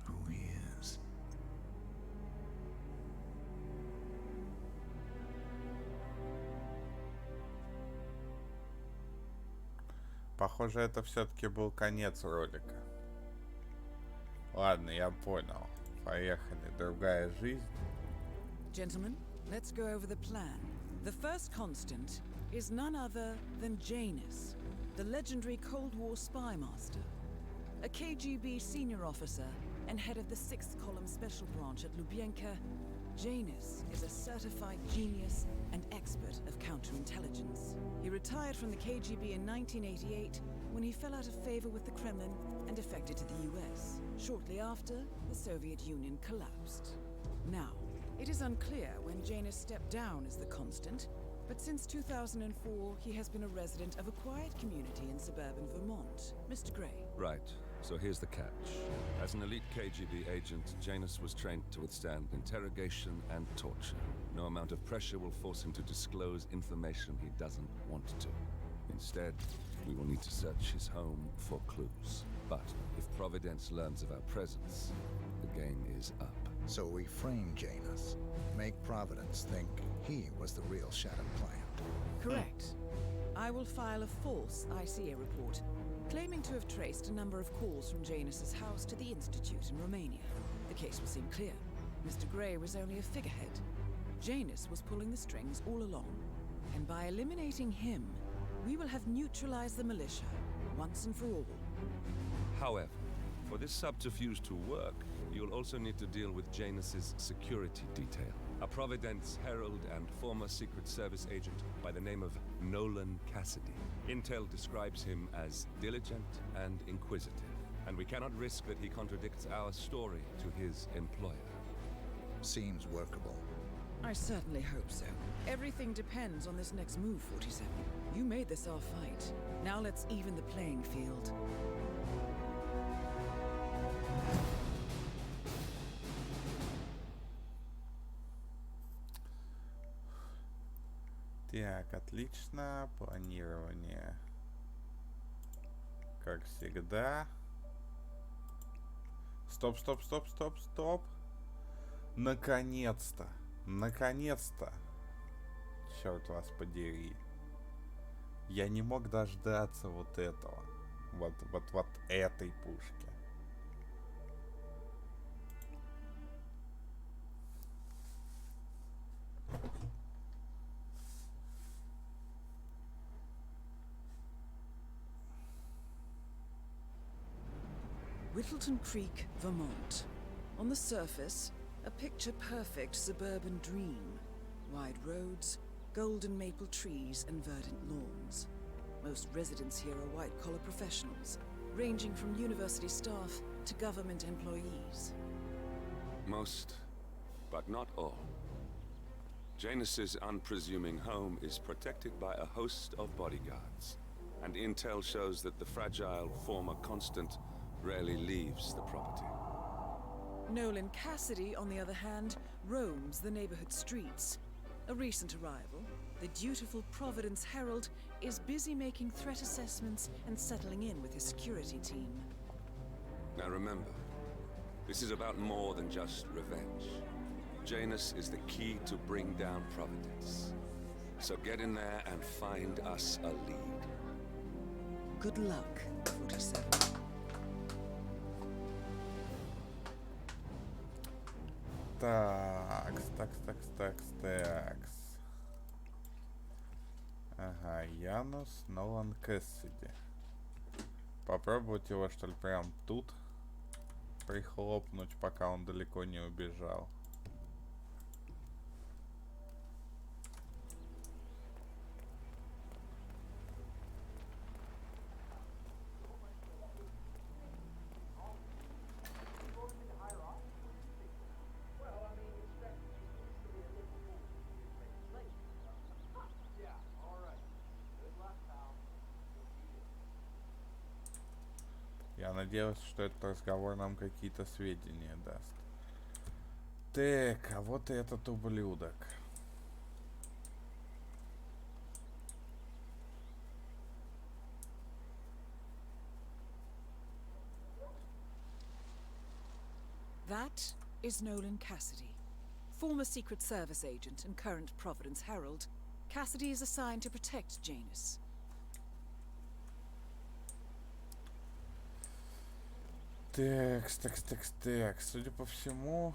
who he is. Похоже, это все-таки был конец ролика. Ладно, я понял. Поехали. Другая жизнь. Gentlemen, let's go over the plan. The first constant is none other than Janus, the legendary Cold War spy master, a KGB senior officer and head of the 6th Column Special Branch at Lubyanka. Janus is a certified genius and expert of counterintelligence. He retired from the KGB in 1988 when he fell out of favor with the Kremlin and defected to the US. Shortly after, the Soviet Union collapsed. Now, it is unclear when Janus stepped down as the constant, but since 2004, he has been a resident of a quiet community in suburban Vermont. Mr. Gray. Right. So here's the catch. As an elite KGB agent, Janus was trained to withstand interrogation and torture. No amount of pressure will force him to disclose information he doesn't want to. Instead, we will need to search his home for clues. But if Providence learns of our presence, the game is up. So we frame Janus. Make Providence think he was the real Shattered Plant. Correct. I will file a false ICA report, claiming to have traced a number of calls from Janus's house to the Institute in Romania. The case will seem clear. Mr. Gray was only a figurehead. Janus was pulling the strings all along. And by eliminating him, we will have neutralized the militia, once and for all. However, for this subterfuge to work, you'll also need to deal with Janus's security detail. A Providence herald and former Secret Service agent by the name of Nolan Cassidy. Intel describes him as diligent and inquisitive, and we cannot risk that he contradicts our story to his employer. Seems workable. I certainly hope so. Everything depends on this next move, 47. You made this our fight. Now let's even the playing field. Так, отлично. Планирование. Как всегда. Стоп, стоп, стоп, стоп, стоп. Наконец-то. Наконец-то. Черт вас подери. Я не мог дождаться вот этого. Вот этой пушки. Whittleton Creek, Vermont. On the surface, a picture-perfect suburban dream. Wide roads, golden maple trees, and verdant lawns. Most residents here are white-collar professionals, ranging from university staff to government employees. Most, but not all. Janus's unpresuming home is protected by a host of bodyguards, and intel shows that the fragile former Constant rarely leaves the property. Nolan Cassidy, on the other hand, roams the neighborhood streets. A recent arrival, the dutiful Providence Herald is busy making threat assessments and settling in with his security team. Now remember, this is about more than just revenge. Janus is the key to bring down Providence. So get in there and find us a lead. Good luck, 47. Такс. Ага, Янус Нолан Кэссиди. Попробовать его, что ли, прям тут прихлопнуть, пока он далеко не убежал. Я надеялся, что этот разговор нам какие-то сведения даст. Так, а вот и этот ублюдок. That is Nolan Cassidy. Former Secret Service agent and current Providence Herald, Cassidy is assigned to protect Janus. Так. Судя по всему...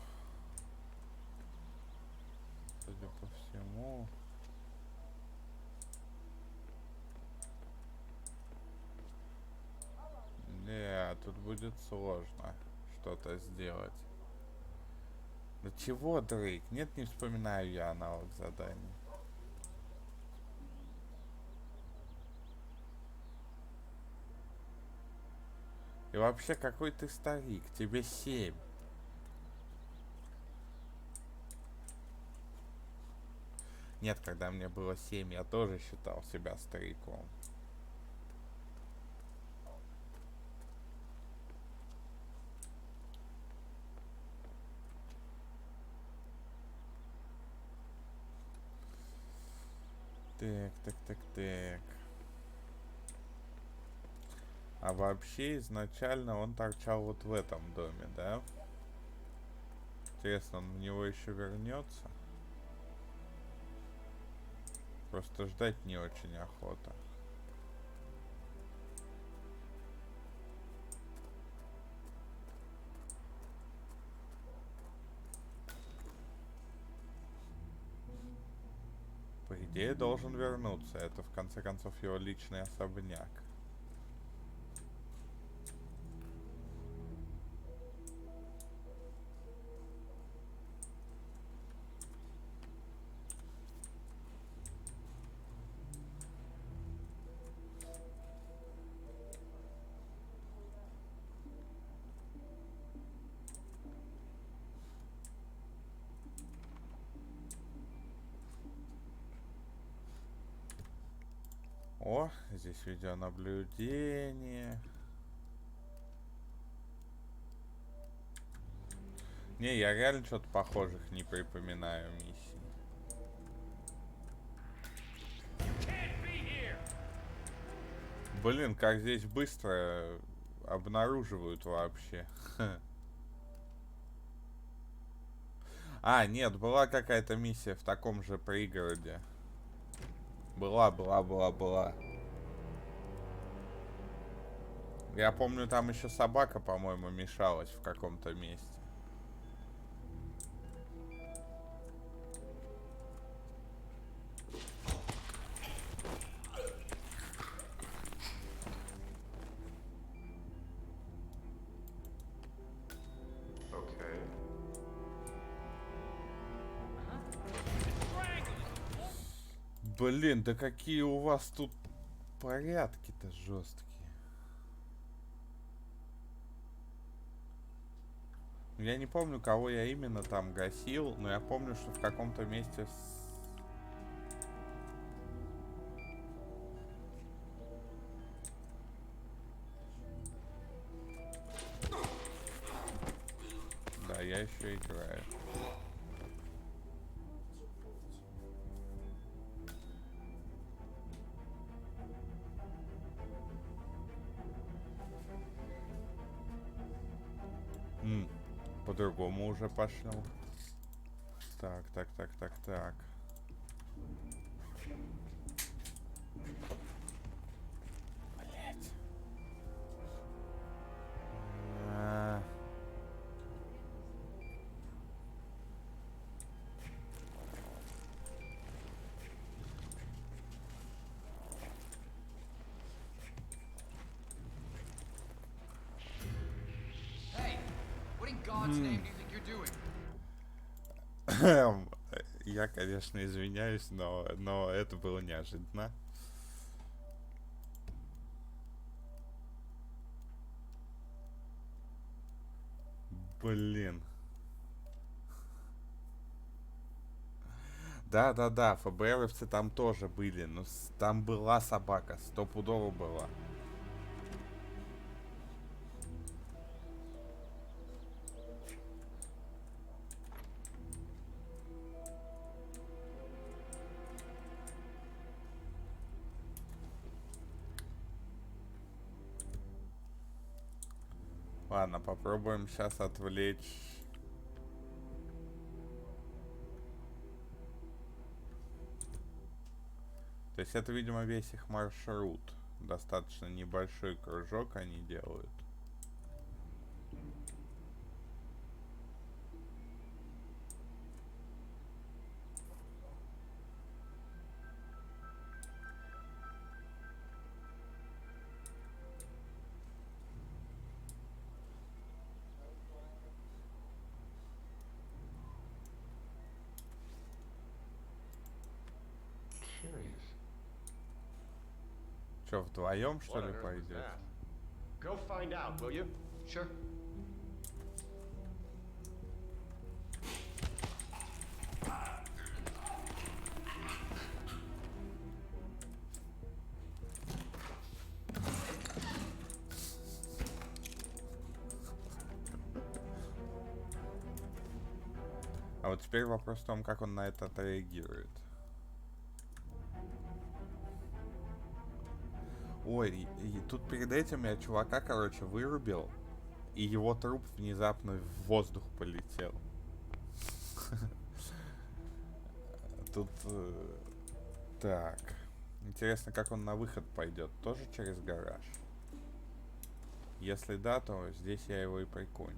Не, тут будет сложно что-то сделать. Да чего, Дрейк? Нет, не вспоминаю я аналог заданий. И вообще, какой ты старик? Тебе 7. Нет, когда мне было 7, я тоже считал себя стариком. Так. А вообще, изначально он торчал вот в этом доме, да? Интересно, он в него еще вернется? Просто ждать не очень охота. По идее, должен вернуться. Это, в конце концов, его личный особняк. О, здесь видеонаблюдение. Не, я реально что-то похожих не припоминаю миссий. Блин, как здесь быстро обнаруживают вообще. А, нет, была какая-то миссия в таком же пригороде. Была. Я помню, там еще собака, по-моему, мешалась в каком-то месте. Блин, да какие у вас тут порядки-то жесткие. Я не помню, кого я именно там гасил, но я помню, что в каком-то месте Да, я еще играю. По-другому уже пошло. Так. Блять. Hey, what in God's name do you think you're doing? Я, конечно, извиняюсь, но это было неожиданно. Блин. Да, ФБРовцы там тоже были, но там была собака, стопудово была. Ладно, попробуем сейчас отвлечь. То есть это, видимо, весь их маршрут. Достаточно небольшой кружок они делают. Что, вдвоем, что ли, пойдет? Go find out, will you? Sure. А вот теперь вопрос в том, как он на это отреагирует. Ой, и тут перед этим я чувака, короче, вырубил, и его труп внезапно в воздух полетел. Тут... Так. Интересно, как он на выход пойдет. Тоже через гараж? Если да, то здесь я его и прикончу.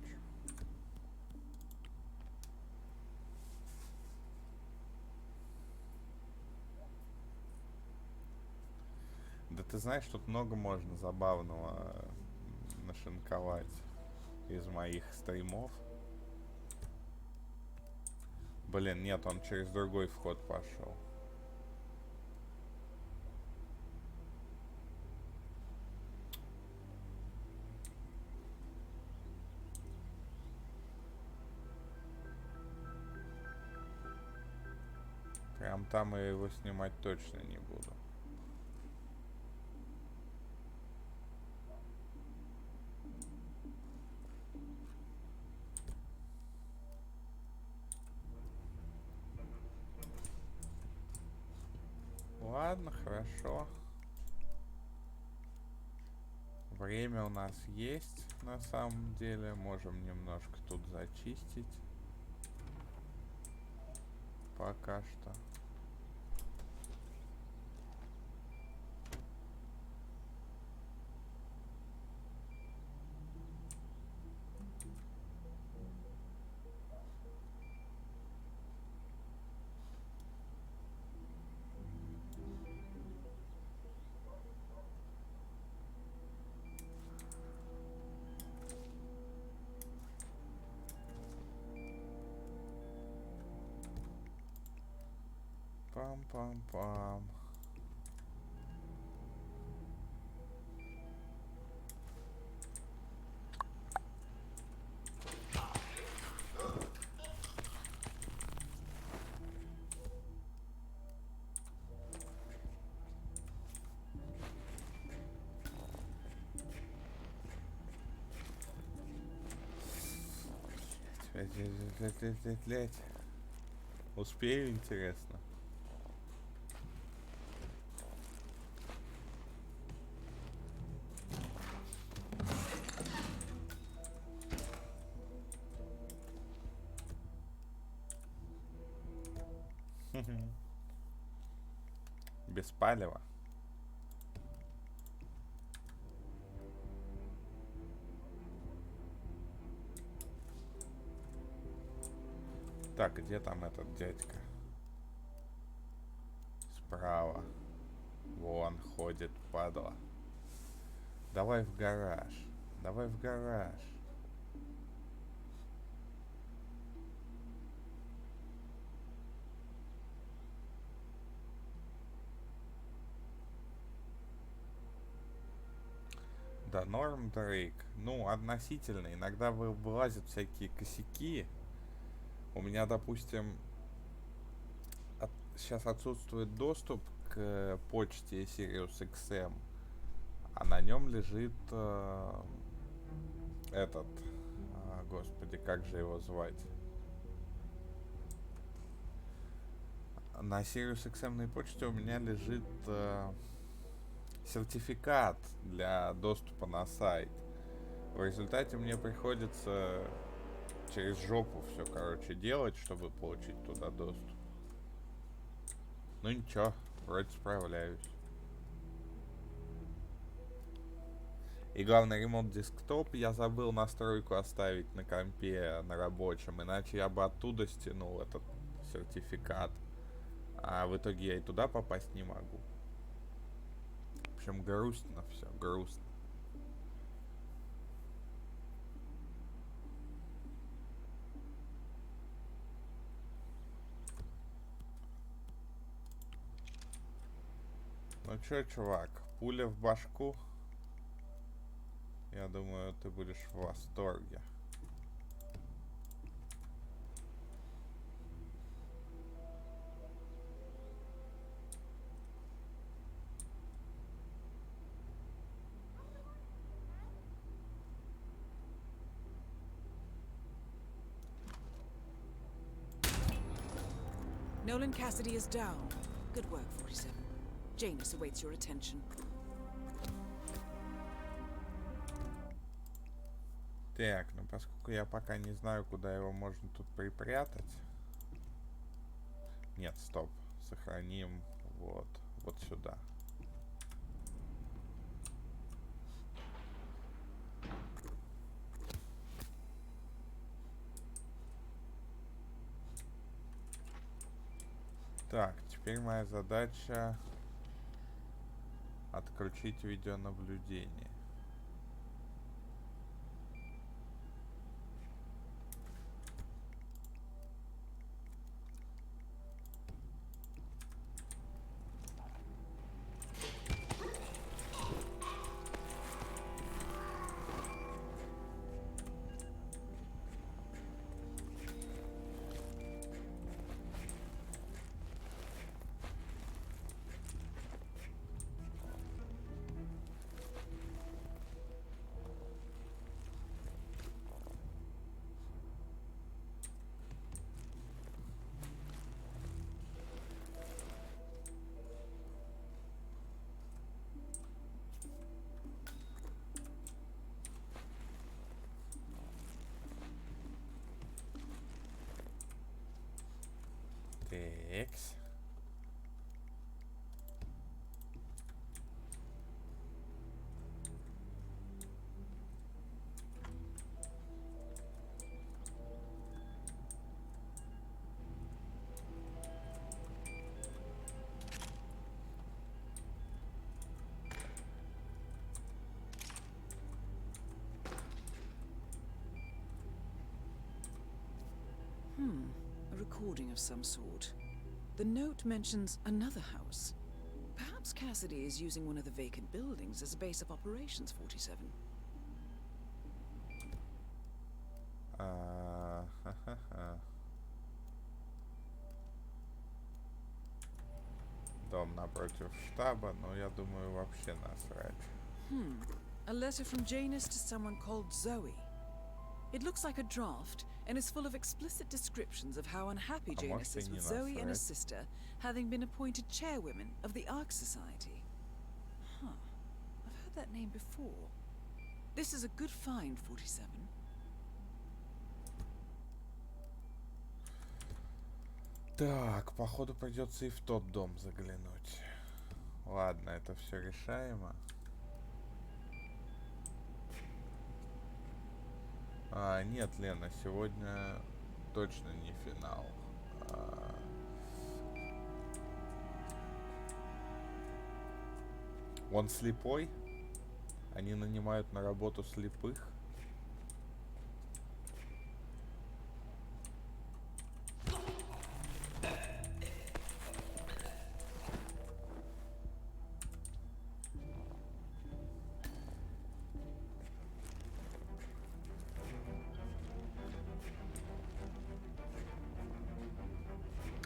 Да ты знаешь, тут много можно забавного нашинковать из моих стримов. Блин, нет, он через другой вход пошел. Прям там я его снимать точно не буду. Ладно, хорошо. Время у нас есть, на самом деле. Можем немножко тут зачистить. Пока что. Пам-пам-пам. Лять. Успею, интересно. Без палева. Так, где там этот дядька? Справа. Вон ходит, падла. Давай в гараж. Давай в гараж. Да, норм, Дрейк. Ну, относительно. Иногда вылазят всякие косяки. У меня, допустим, сейчас отсутствует доступ к почте Sirius XM, а на нем лежит этот, господи, как же его звать? На Sirius XM почте у меня лежит сертификат для доступа на сайт. В результате мне приходится через жопу все, короче, делать, чтобы получить туда доступ. Ну ничего, вроде справляюсь. И главное, ремонт десктоп я забыл настройку оставить на компе, на рабочем, иначе я бы оттуда стянул этот сертификат. А в итоге я и туда попасть не могу. В общем, грустно все, грустно. Ну чё, чувак, пуля в башку. Я думаю, ты будешь в восторге. Nolan Cassidy is down. Good work, 47. Janus awaits your attention. Так, ну поскольку я пока не знаю, куда его можно тут припрятать. Нет, стоп. Сохраним вот сюда. Так, теперь моя задача отключить видеонаблюдение. Текс. A recording of some sort. The note mentions another house. Perhaps Cassidy is using one of the vacant buildings as a base of operations, 47. Дом напротив штаба, но я думаю, вообще насрать. A letter from Janus to someone called Zoe. It looks like a draft and is full of explicit descriptions of how unhappy Janus is with Zoe and her sister having been appointed chairwomen of the Ark Society. Huh. I've heard that name before. This is a good find, 47. Так, походу придется и в тот дом заглянуть. Ладно, это все решаемо. Нет, Лена, сегодня точно не финал. Он слепой? Они нанимают на работу слепых?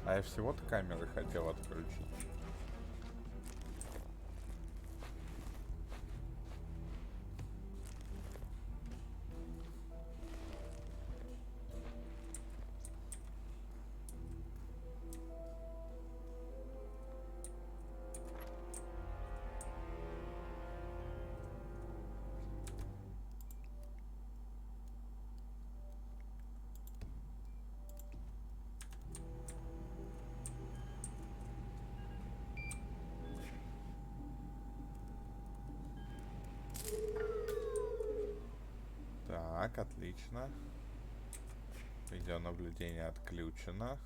А я всего-то камеры хотел отключить. Так, отлично. Видеонаблюдение отключено.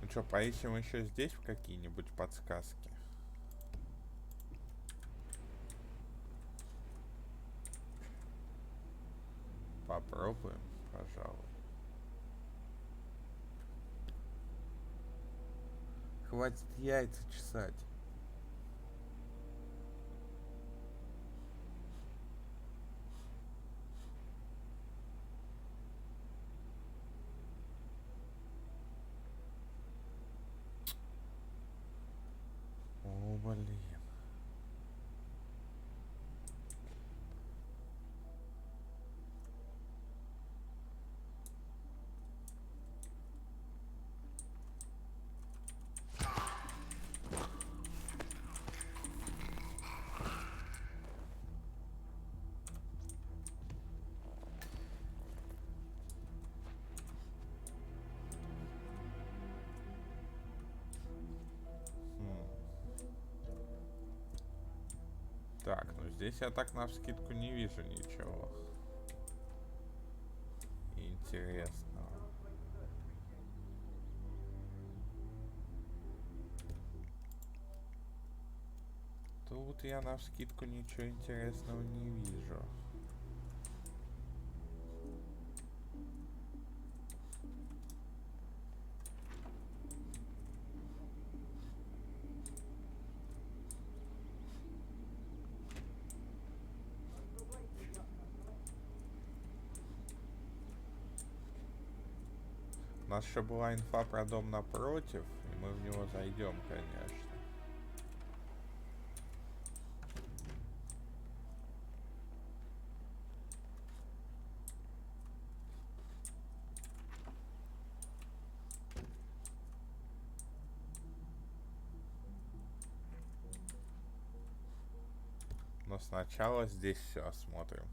Ну что, поищем еще здесь какие-нибудь подсказки? Попробуем, пожалуй. Хватит яйца чесать. О, блин. Так, ну здесь я так навскидку не вижу ничего интересного. Тут я навскидку ничего интересного не вижу. У нас еще была инфа про дом напротив, и мы в него зайдем, конечно. Но сначала здесь все осмотрим.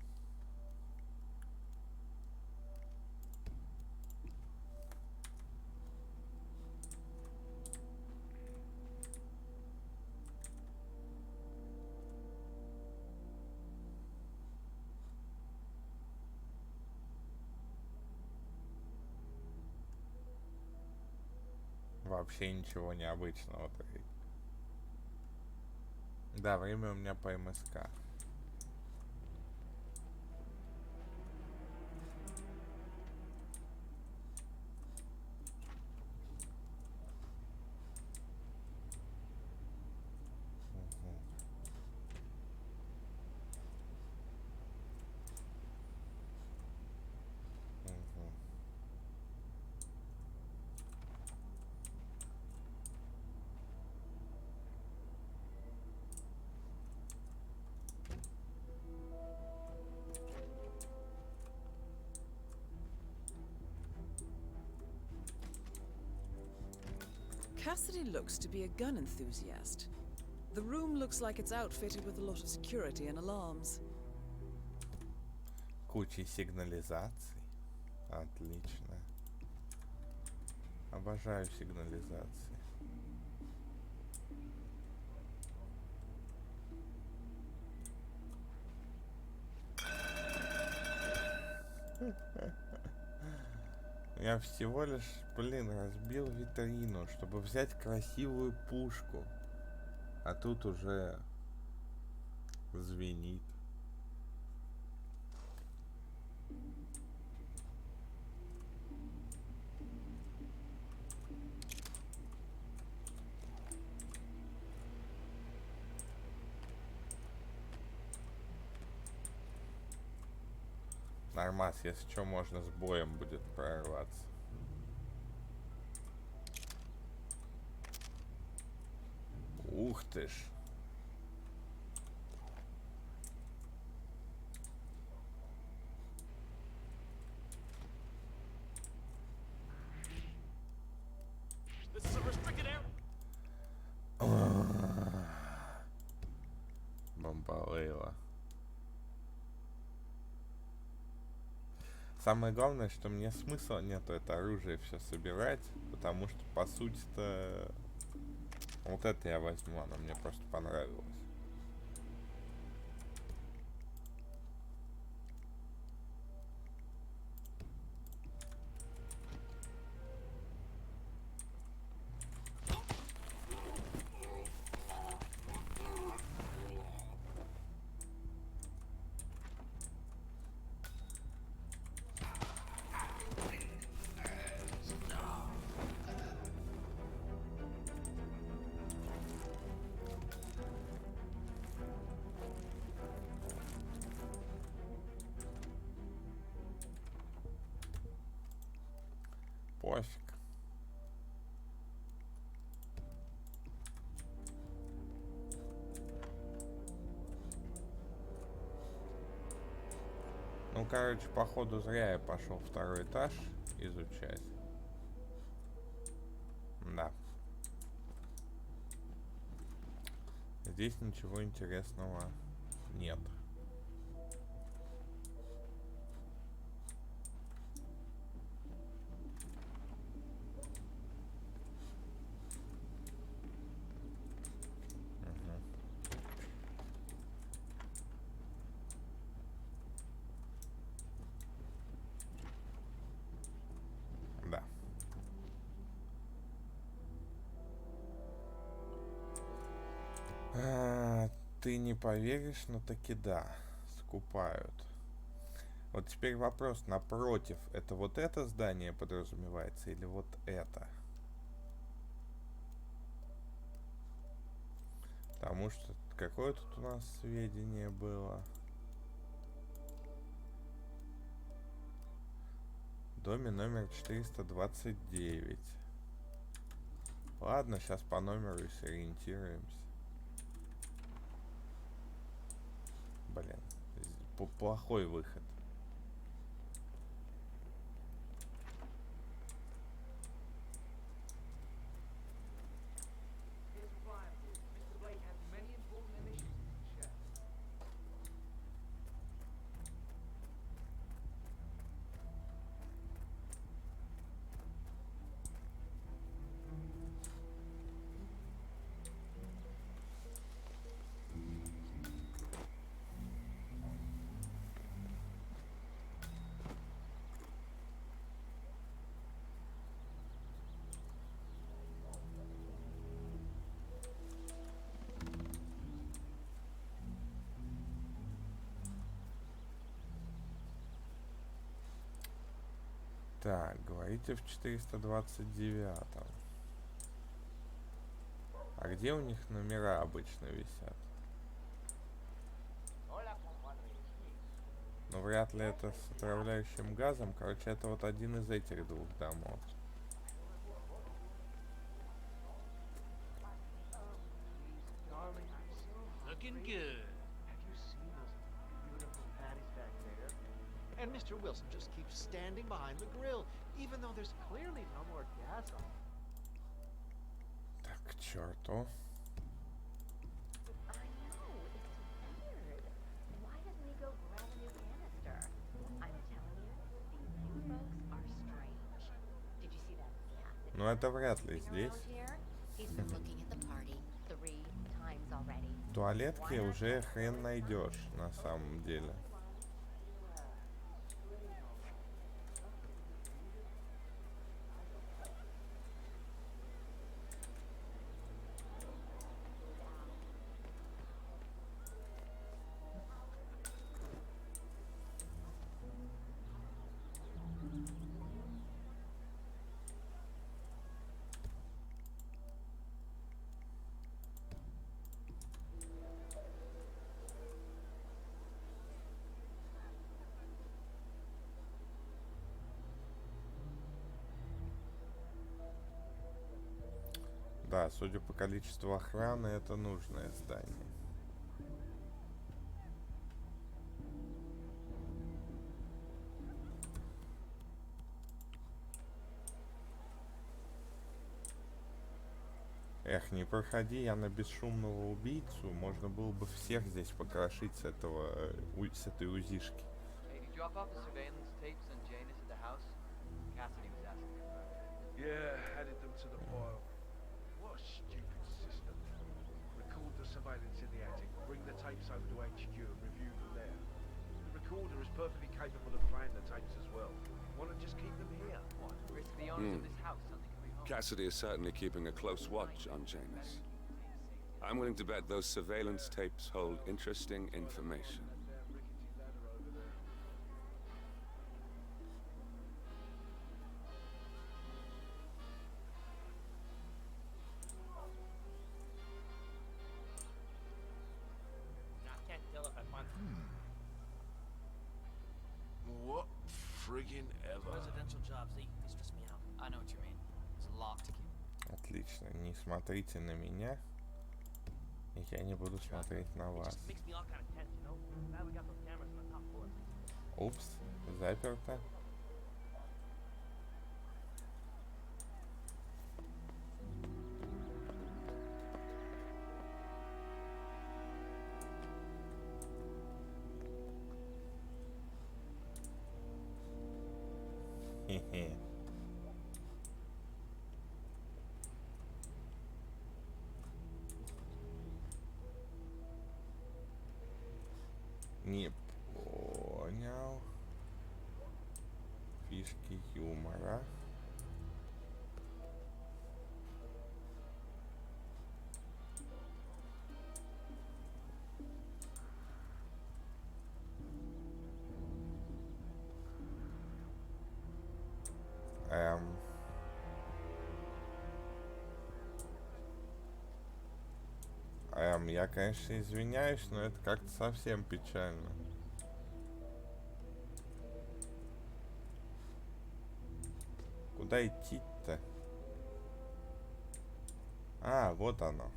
Вообще ничего необычного. Да, время у меня по МСК. Cassidy looks to be a gun enthusiast. The room looks like it's outfitted with a lot of security and alarms. Кучей сигнализаций. Отлично. Обожаю сигнализации. Я всего лишь, разбил витрину, чтобы взять красивую пушку. А тут уже звенит. Нормас, если что, можно с боем будет прорваться. Ух ты ж. Бомбалейла. Самое главное, что мне смысла нету это оружие все собирать, потому что по сути-то вот это я возьму, оно мне просто понравилось. Пофиг. Ну, короче, походу зря я пошел второй этаж изучать. Да. Здесь ничего интересного нет. Ты не поверишь, но таки да, скупают. Вот теперь вопрос, напротив, это вот это здание подразумевается или вот это? Потому что какое тут у нас сведение было? В доме номер 429. Ладно, сейчас по номеру и сориентируемся. Блин, плохой выход. Так, говорите в 429-м. А где у них номера обычно висят? Ну, вряд ли это с отравляющим газом. Короче, это вот один из этих двух домов. Looking good. Have you seen those beautiful patties back there? And Mr. Wilson just keeps standing behind the grill, even though there's clearly no more gas on. черту. Ну это вряд ли здесь. Туалетки уже хрен найдешь на самом деле. Да, судя по количеству охраны, это нужное здание. Эх, не проходи я на бесшумного убийцу, можно было бы всех здесь покрошить с этого, с этой узишки. Yeah, added them to the pile. What a stupid system. Record the surveillance in the attic, bring the tapes over to HQ and review them there. The recorder is perfectly capable of playing the tapes as well. Why not just keep them here? What? Risk the owners of this house something can be wrong. Cassidy is certainly keeping a close watch on Janus. I'm willing to bet those surveillance tapes hold interesting information. What friggin' ever? Residential jobs, they stress me out. I know what you mean. It's a lot to keep. Отлично, не смотрите на меня, и я не буду смотреть на вас. Упс, заперто. Хе-хе. Не понял. Фишки юмора. Я, конечно, извиняюсь, но это как-то совсем печально. Куда идти-то? А, вот оно.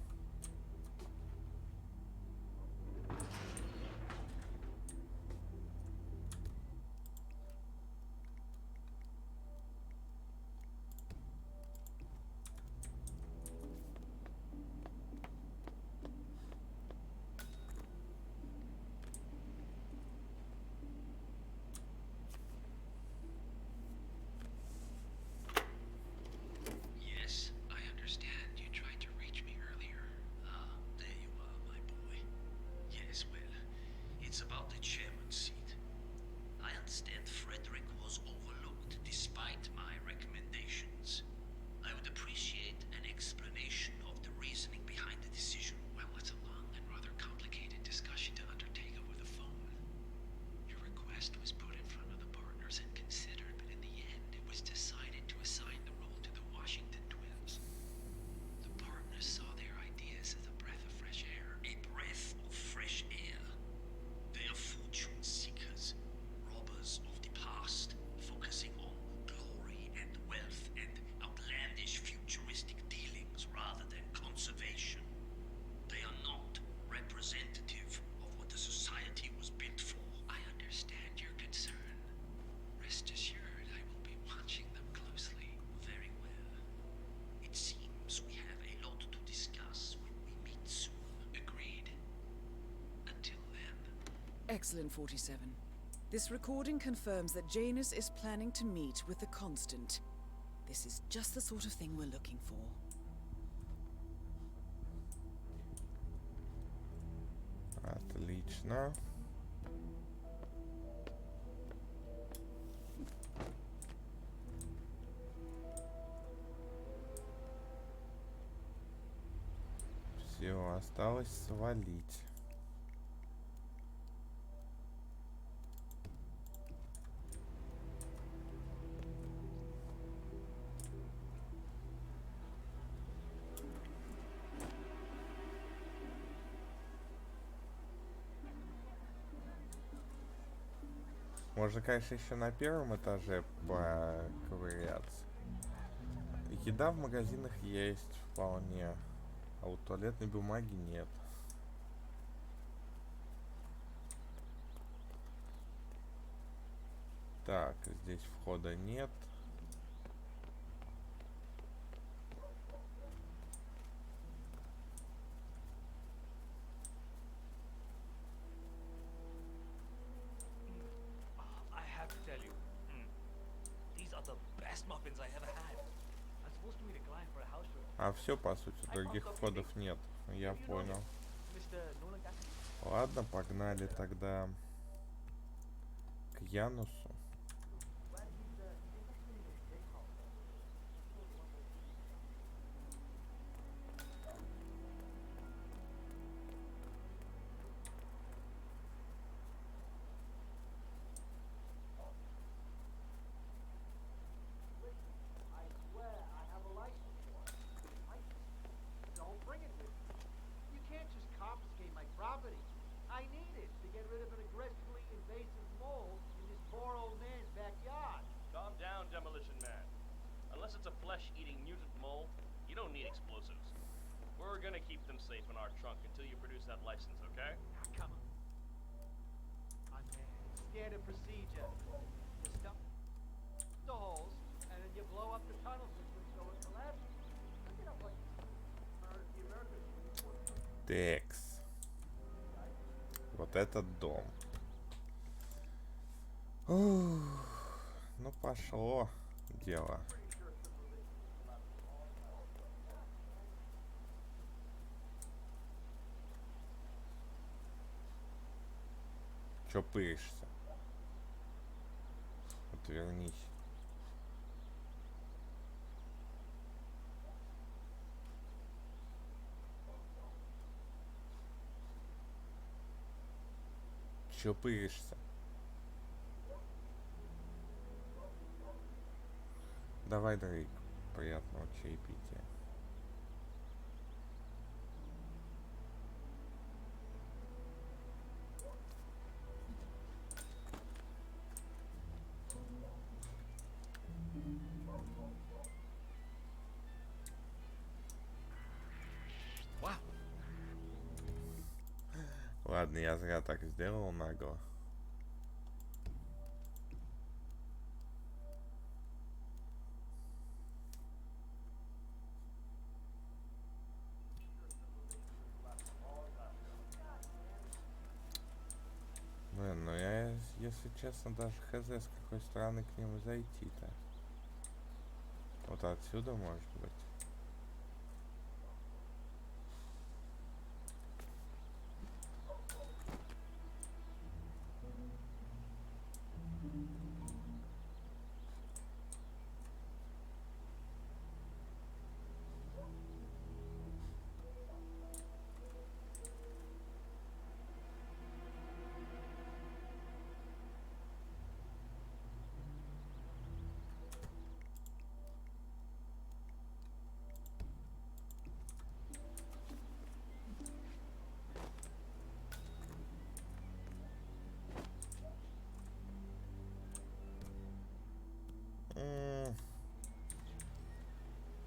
Excellent, 47. This recording confirms that Janus is planning to meet with the Constant. This is just the sort of thing we're looking for. Отлично. Все, осталось свалить. Можно, конечно, еще на первом этаже поковыряться. Еда в магазинах есть вполне, а вот туалетной бумаги нет. Так, здесь входа нет. I have to tell you, these are the best muffins I ever had. I'm supposed to meet a client for a house show. А все, по сути, других входов нет. Я понял. Ладно, погнали тогда к Янусу. flesh-eating mutant mole, you don't need explosives. We're gonna keep them safe in our trunk until you produce that license, okay? Come on. I'm standard procedure. You stuff the holes, and then you blow up the tunnel system so it collapses. You know what? The Americans. Текс. Вот этот дом. Ух, ну пошло дело. Чё пыришься? Отвернись. Чё пыришься? Давай, Дрейк, приятного чаепития. Ладно, я зря так сделал нагло. Блин, ну я, если честно, даже хз, с какой стороны к нему зайти-то. Вот отсюда, может быть.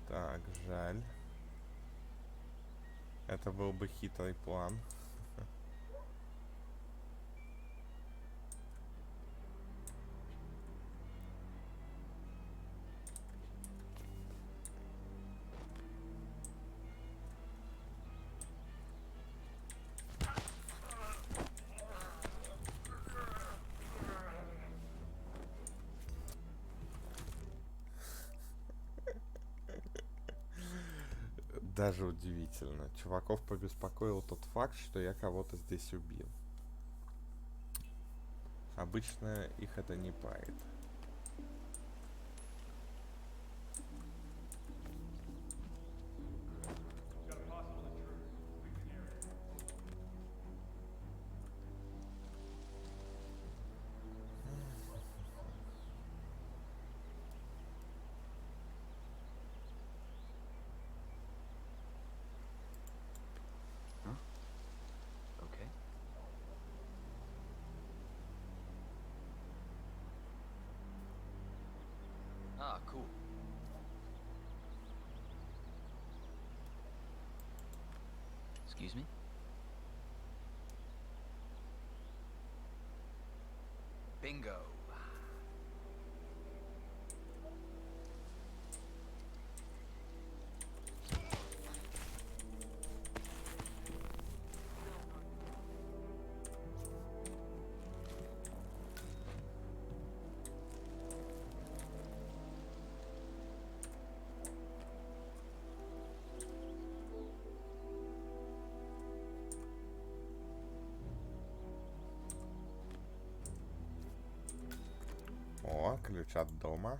Так, жаль. Это был бы хитрый план. Даже удивительно. Чуваков побеспокоил тот факт, что я кого-то здесь убил. Обычно их это не парит. Okay. Ah, cool. Excuse me? Bingo. О, ключ от дома.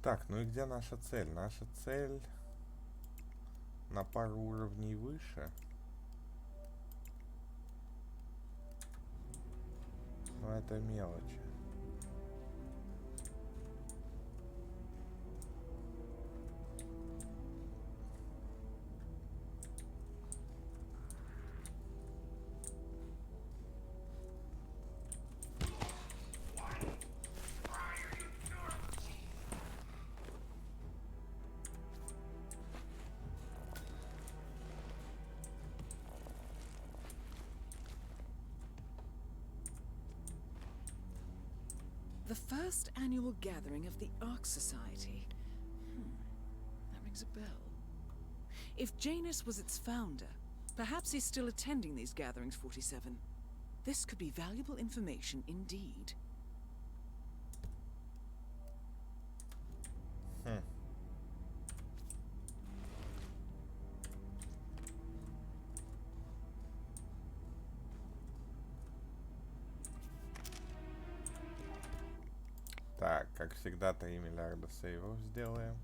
Так, ну и где наша цель? Наша цель на пару уровней выше. Но это мелочи. The first annual gathering of the Ark Society. That rings a bell. If Janus was its founder, perhaps he's still attending these gatherings, 47. This could be valuable information indeed. Так, как всегда, 3 миллиарда сейвов сделаем.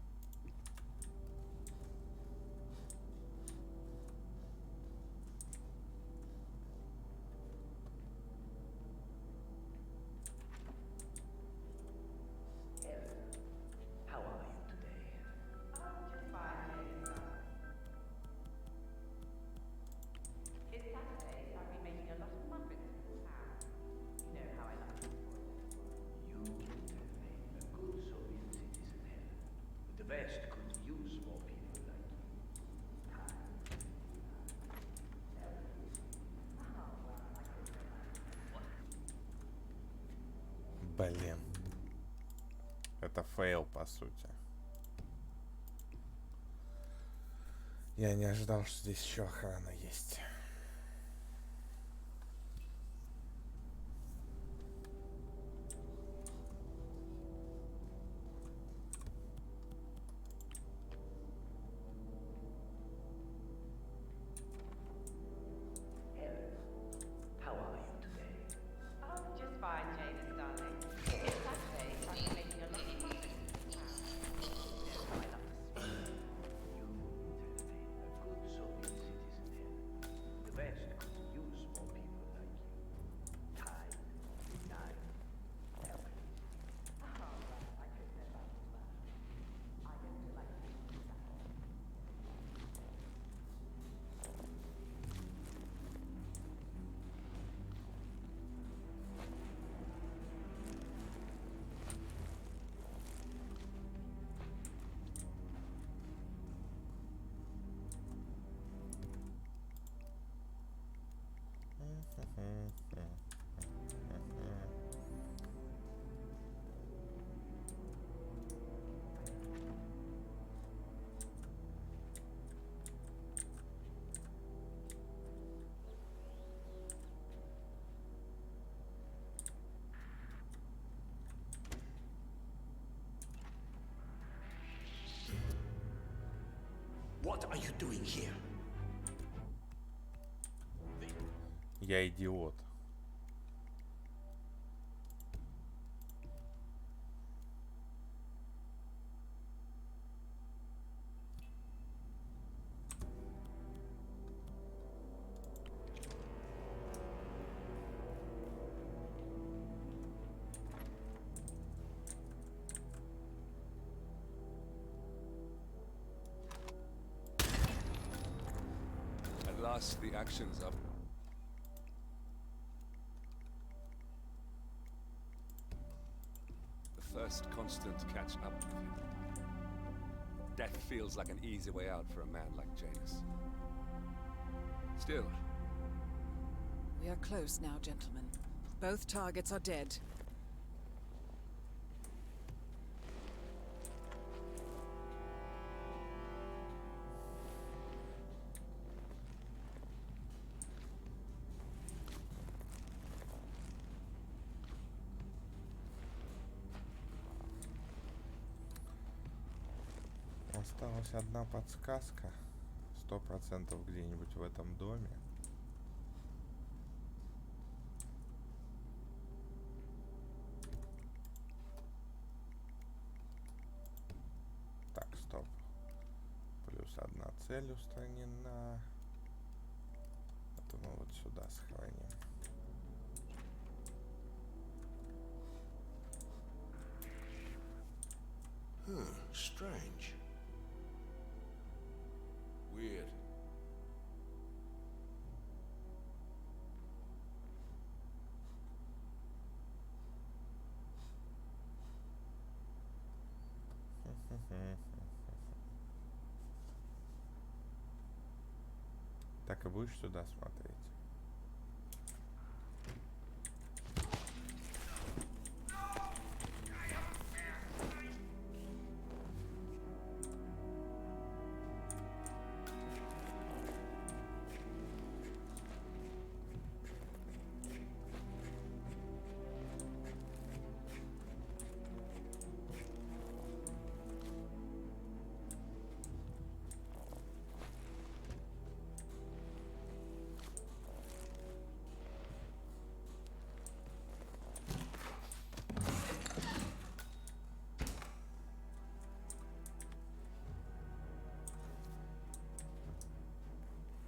How are you today? Just fine, It's Saturday, so I'll be making a lot of muffins for Sam. You know how I like it. You tell me, a good Soviet citizen here. The West could use more people like you. Блин. Это фейл, по сути. Я не ожидал, что здесь еще охрана есть. How are you today? Oh, just fine, Janus, darling. It's Saturday, so I'm making a lot of muffins for Sam. You know how I love to speak. You tell me, a good Soviet citizen here. What are you doing here? Я идиот. At last, the action's up. The first constant to catch up with him. Death feels like an easy way out for a man like Janus. Still, We are close now, gentlemen. Both targets are dead. Осталась одна подсказка. 100% где-нибудь в этом доме. Так, стоп. Плюс одна цель устранена. Это мы вот сюда сохраним. Strange. weird. Так и будешь сюда смотреть?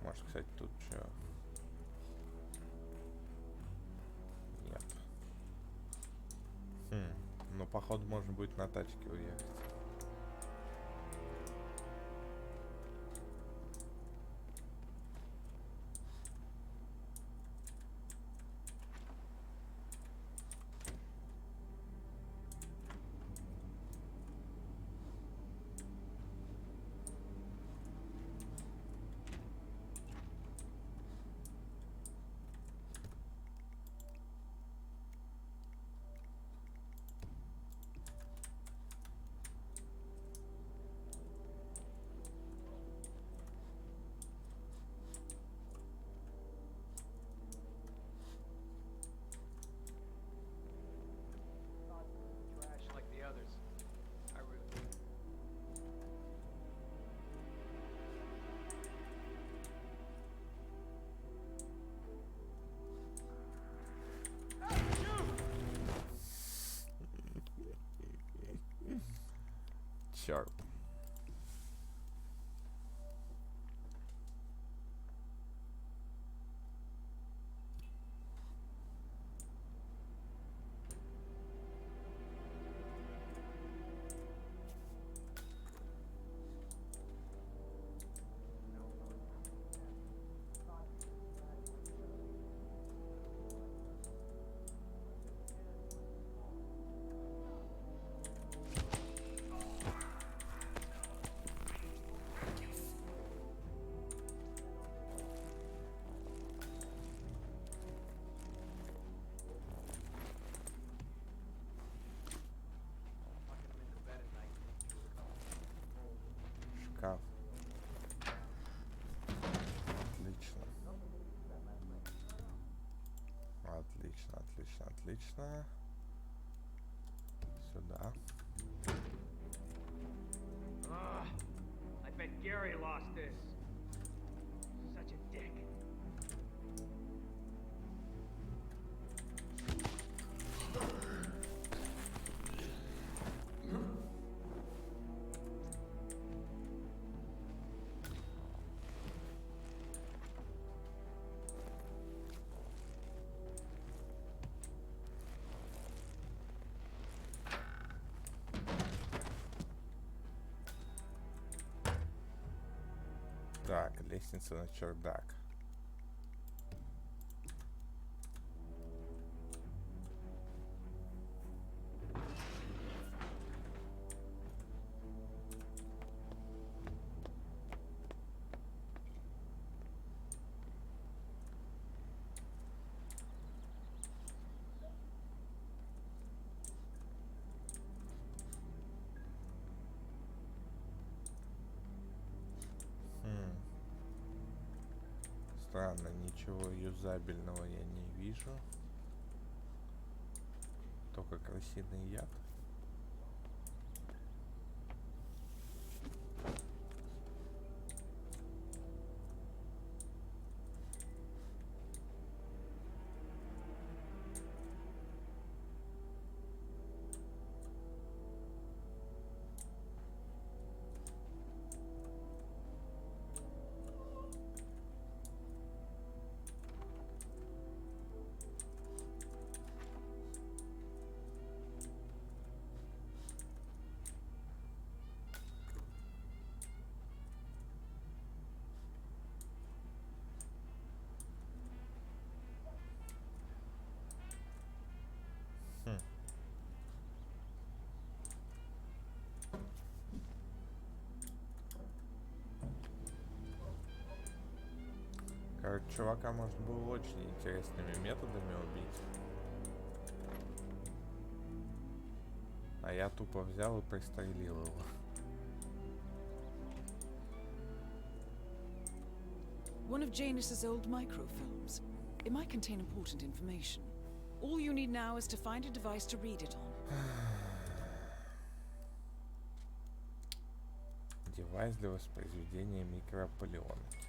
Может, кстати, тут что? Нет. Ну, походу, можно будет на тачке уехать. Trash like the others. I really. Черт. Шкаф. Отлично. Отлично, отлично, отлично. Сюда. I bet Gary lost this. Such a dick. Так, лестница на чердак. Странно, ничего юзабельного я не вижу. Только крысиный яд. Короче, чувака можно было очень интересными методами убить. А я тупо взял и пристрелил его. One of Janus's old microfilms. It might contain important information. All you need now is to find a device to read it on. Девайс для воспроизведения микропленки.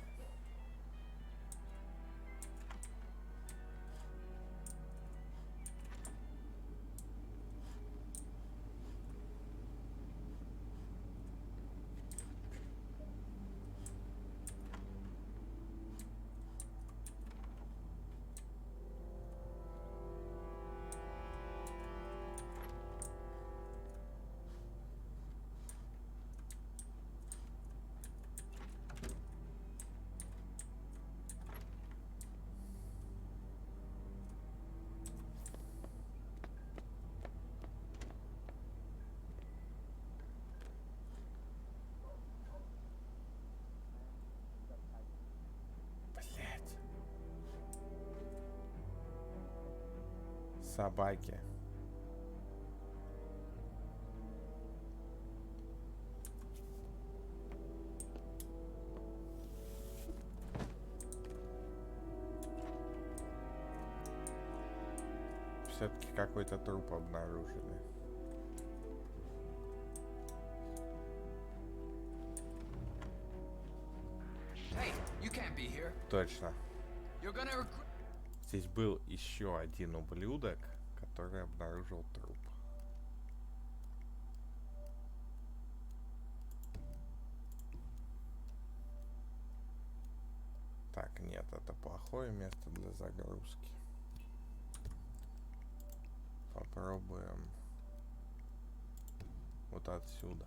Собаки. Все-таки какой-то труп обнаружили. Hey, you can't be here. Точно. You're gonna Здесь был еще один ублюдок, который обнаружил труп. Так, нет, это плохое место для загрузки. Попробуем вот отсюда.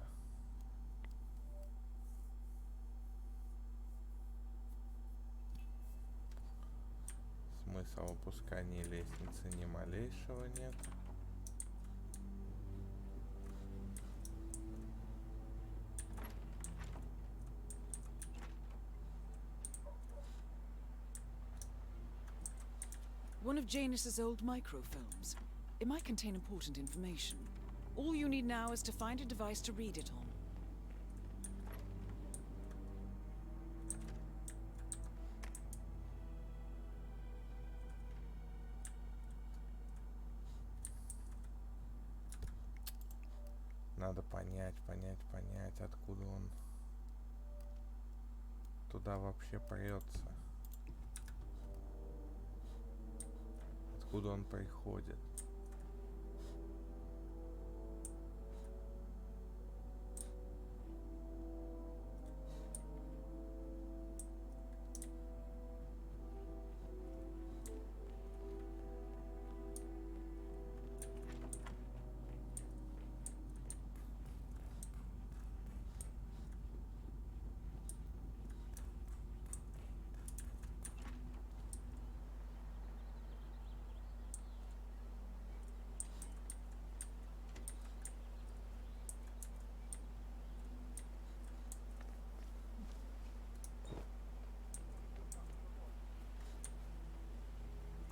Смысла в опускании лестницы ни малейшего нет. One of Janus's old microfilms. It might contain important information. All you need now is to find a device to read it on. Надо понять, откуда он. туда вообще прется? Откуда он приходит?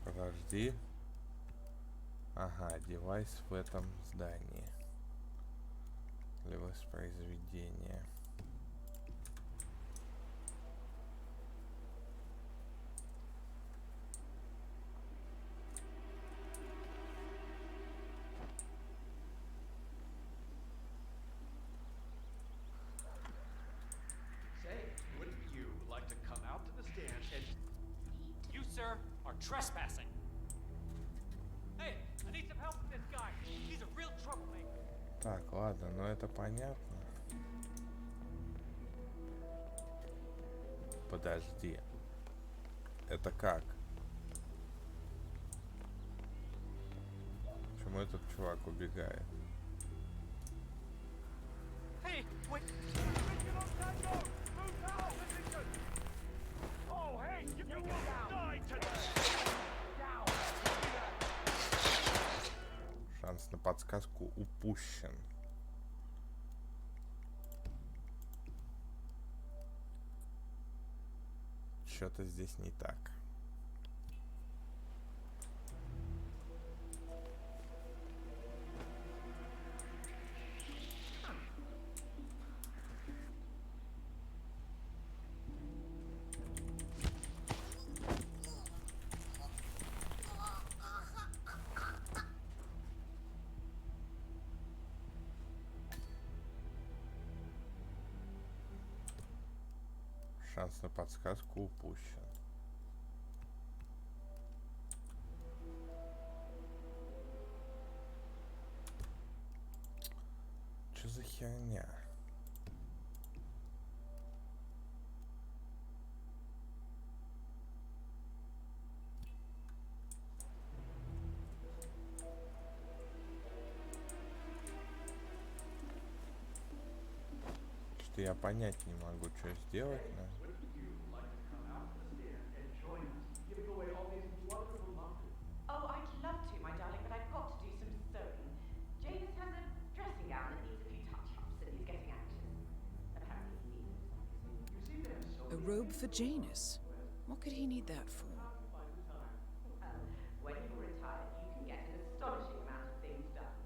Подожди. Ага, девайс в этом здании. Для воспроизведения. Say, wouldn't you like to come out to the stand and... You, sir, are trespassing. Hey, I need some help with this guy. He's a real troublemaker. Так, ладно, но это понятно. Подожди. Это как? Почему этот чувак убегает? Hey, wait. Oh, hey, you will die today! Шанс на подсказку упущен. Что-то здесь не так. Шанс на подсказку упущен. Что за херня? Что я понять не могу, что сделать, но... Oh, I'd love to, my darling, but I've got to do some sewing. Janus has a dressing gown that needs a few touch-ups, and he's getting anxious. Apparently he needs it. A robe for Janus? What could he need that for? Well, when you're retired, you can get an astonishing amount of things done.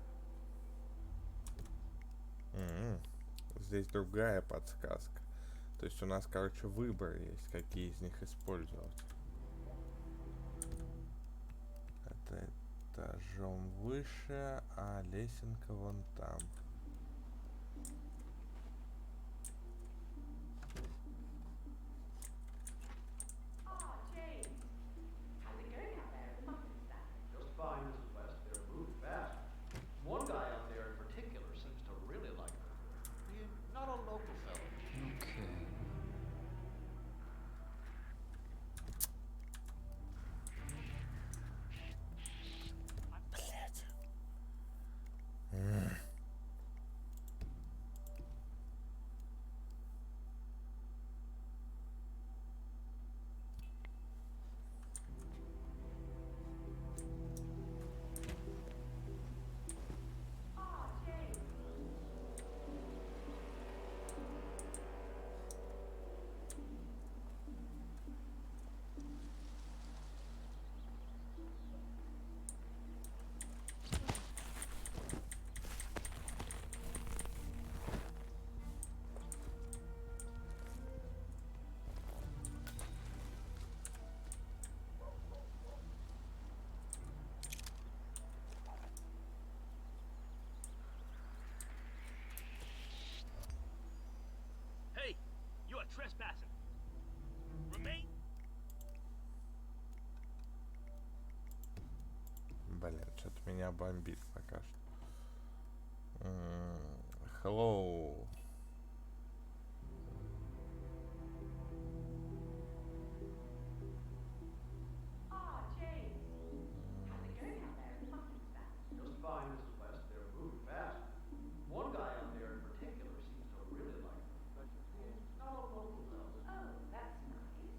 Здесь другая подсказка. То есть у нас, короче, выбор есть, какие из них использовать. Это этажом выше, а лесенка вон там. Ah, James. How's it going out there at the muffin stand? Just fine, Mrs. West. They're moving fast. One guy out there in particular seems to really like her. Not a local fellow. Okay. Блять. меня бомбит пока что. Hello. Ah, James. How's it going out there in Pakistan? Just fine, Mrs. West. They're moving fast. One guy out there in particular seems to really like them. Not a local, though. Oh, that's nice.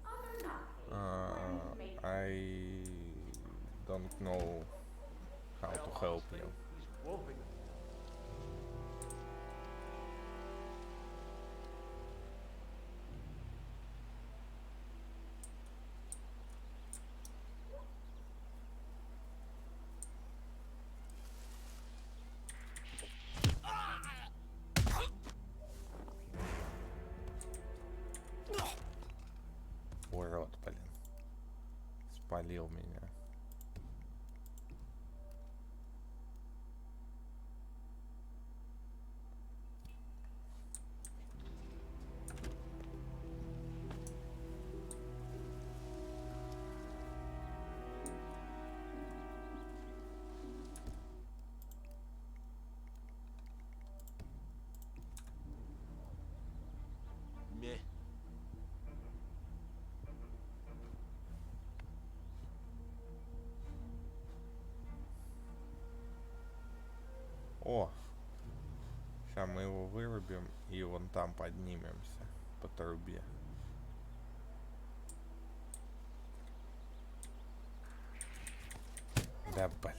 Under that case, we're going to make I don't know how to help you. He's wolfing them. Урод, блин. Спалил меня. Meh. О! Сейчас мы его вырубим и вон там поднимемся по трубе. Да блин.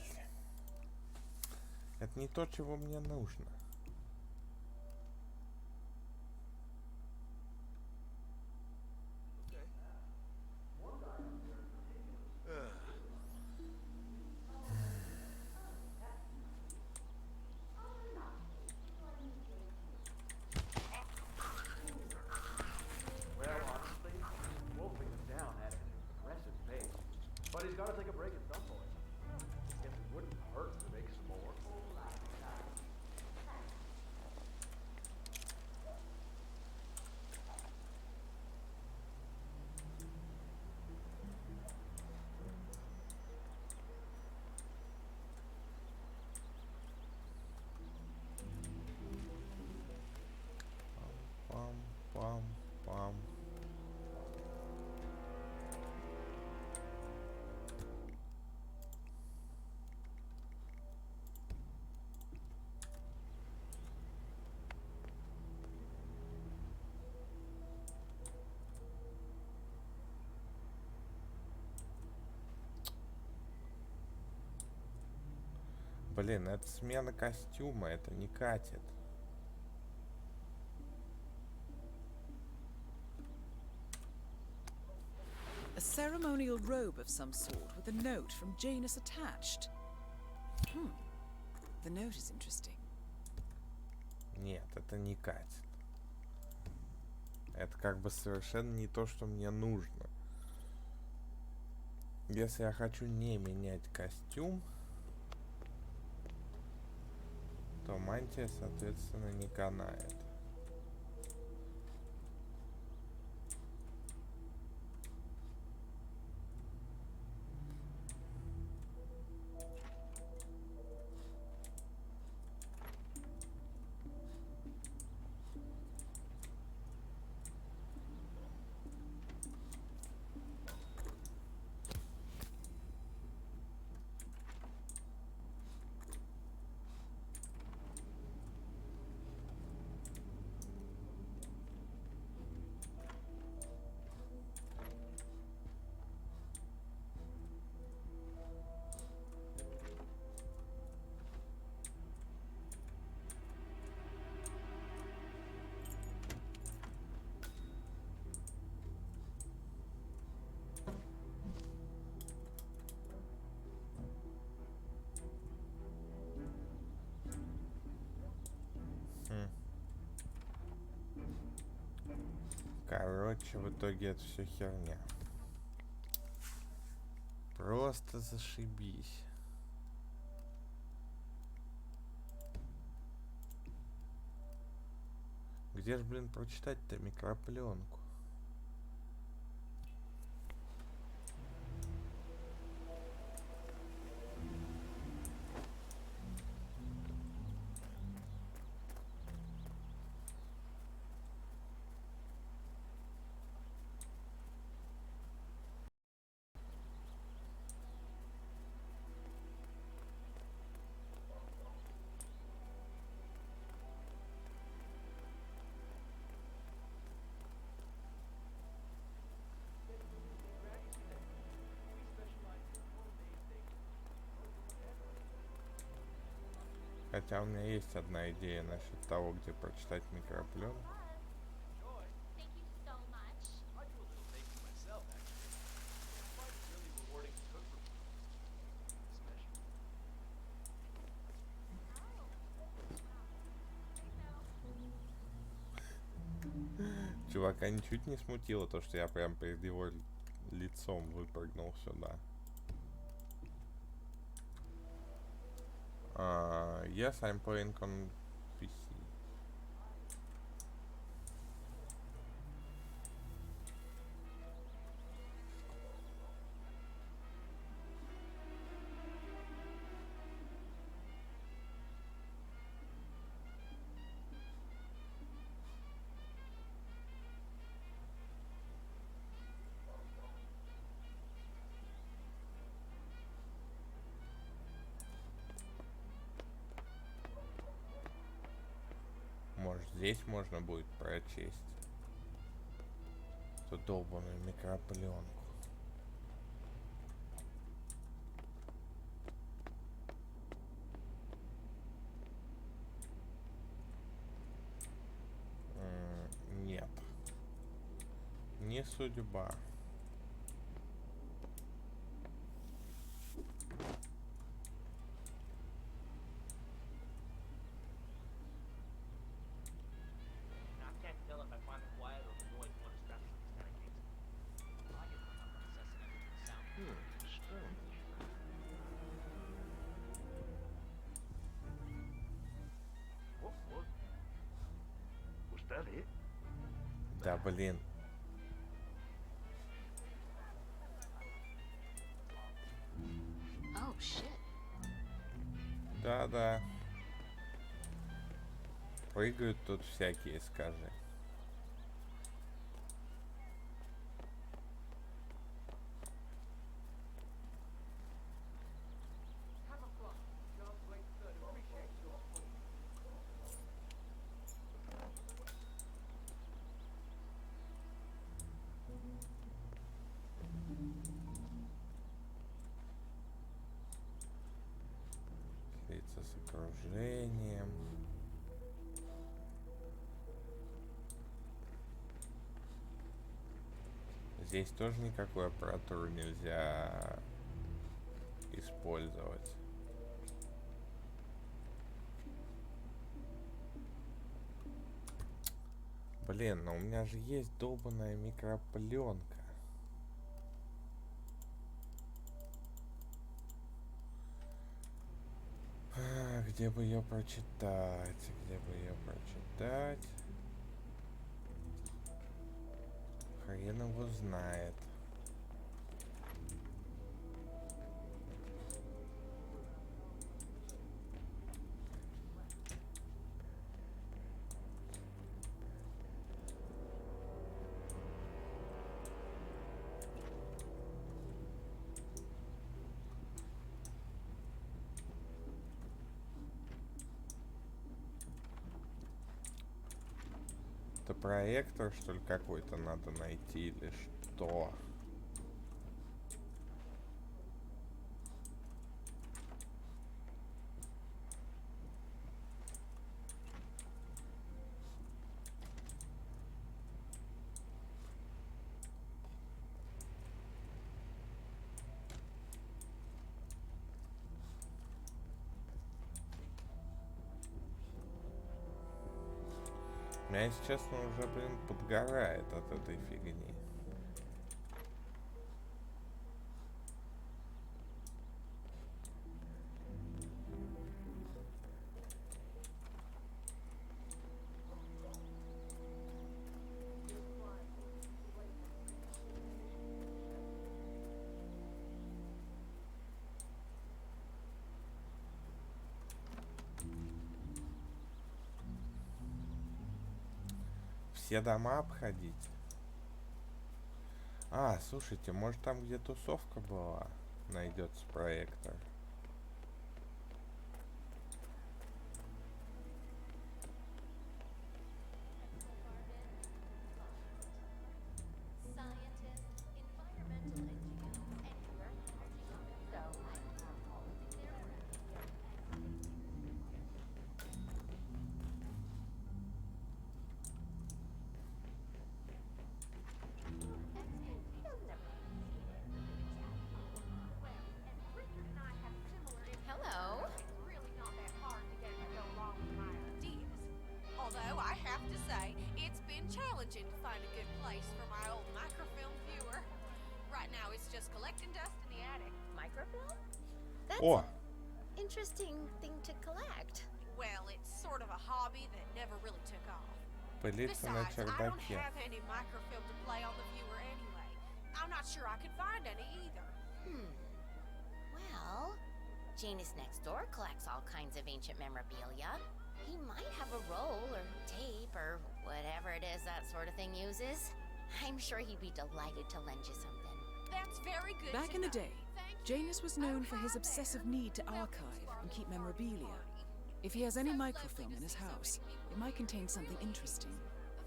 Это не то, чего мне нужно. Well, honestly, he's wolfing them down at an aggressive pace. But he's got to take a break at some point. Guess it wouldn't hurt to make some more. Пам-пам-пам. Блин, это смена костюма, это не катит. A ceremonial robe of some sort with a note from Janus attached. The note is interesting. Нет, это не катит. Это как бы совершенно не то, что мне нужно. Если я хочу не менять костюм, то мантия, соответственно, не канает. Короче, в итоге это все херня. Просто зашибись. Где ж, блин, прочитать-то микропленку? Хотя у меня есть одна идея насчет того, где прочитать микропленку. Чувака ничуть не смутило то, что я прям перед его лицом выпрыгнул сюда. Yes, I'm playing on PC. Может, здесь можно будет прочесть эту долбаную микропленку. Нет. Не судьба. Да блин. Oh shit. Да-да. Прыгают тут всякие, скажи. Лица с окружением. Здесь тоже никакую аппаратуру нельзя использовать. Блин, но у меня же есть долбаная микропленка. Где бы ее прочитать? Где бы ее прочитать? Хрен его знает. Это проектор, что ли, какой-то надо найти или что? Меня, если честно, уже, блин, подгорает от этой фигни. Все дома обходить. А, слушайте, может там где тусовка была? Найдется проектор. О! Interesting thing to collect. Well, it's sort of a hobby that never really took off. Пылиться на Besides, I don't чердаке. have any microfilm to play on the viewer anyway. I'm not sure I could find any either. Well, Janus next door collects all kinds of ancient memorabilia. He might have a roll or tape or whatever it is that sort of thing uses. I'm sure he'd be delighted to lend you something. That's very good. Back in the day, Janus was known for his obsessive need to archive and keep memorabilia. If he has any microfilm in his house, it might contain something interesting.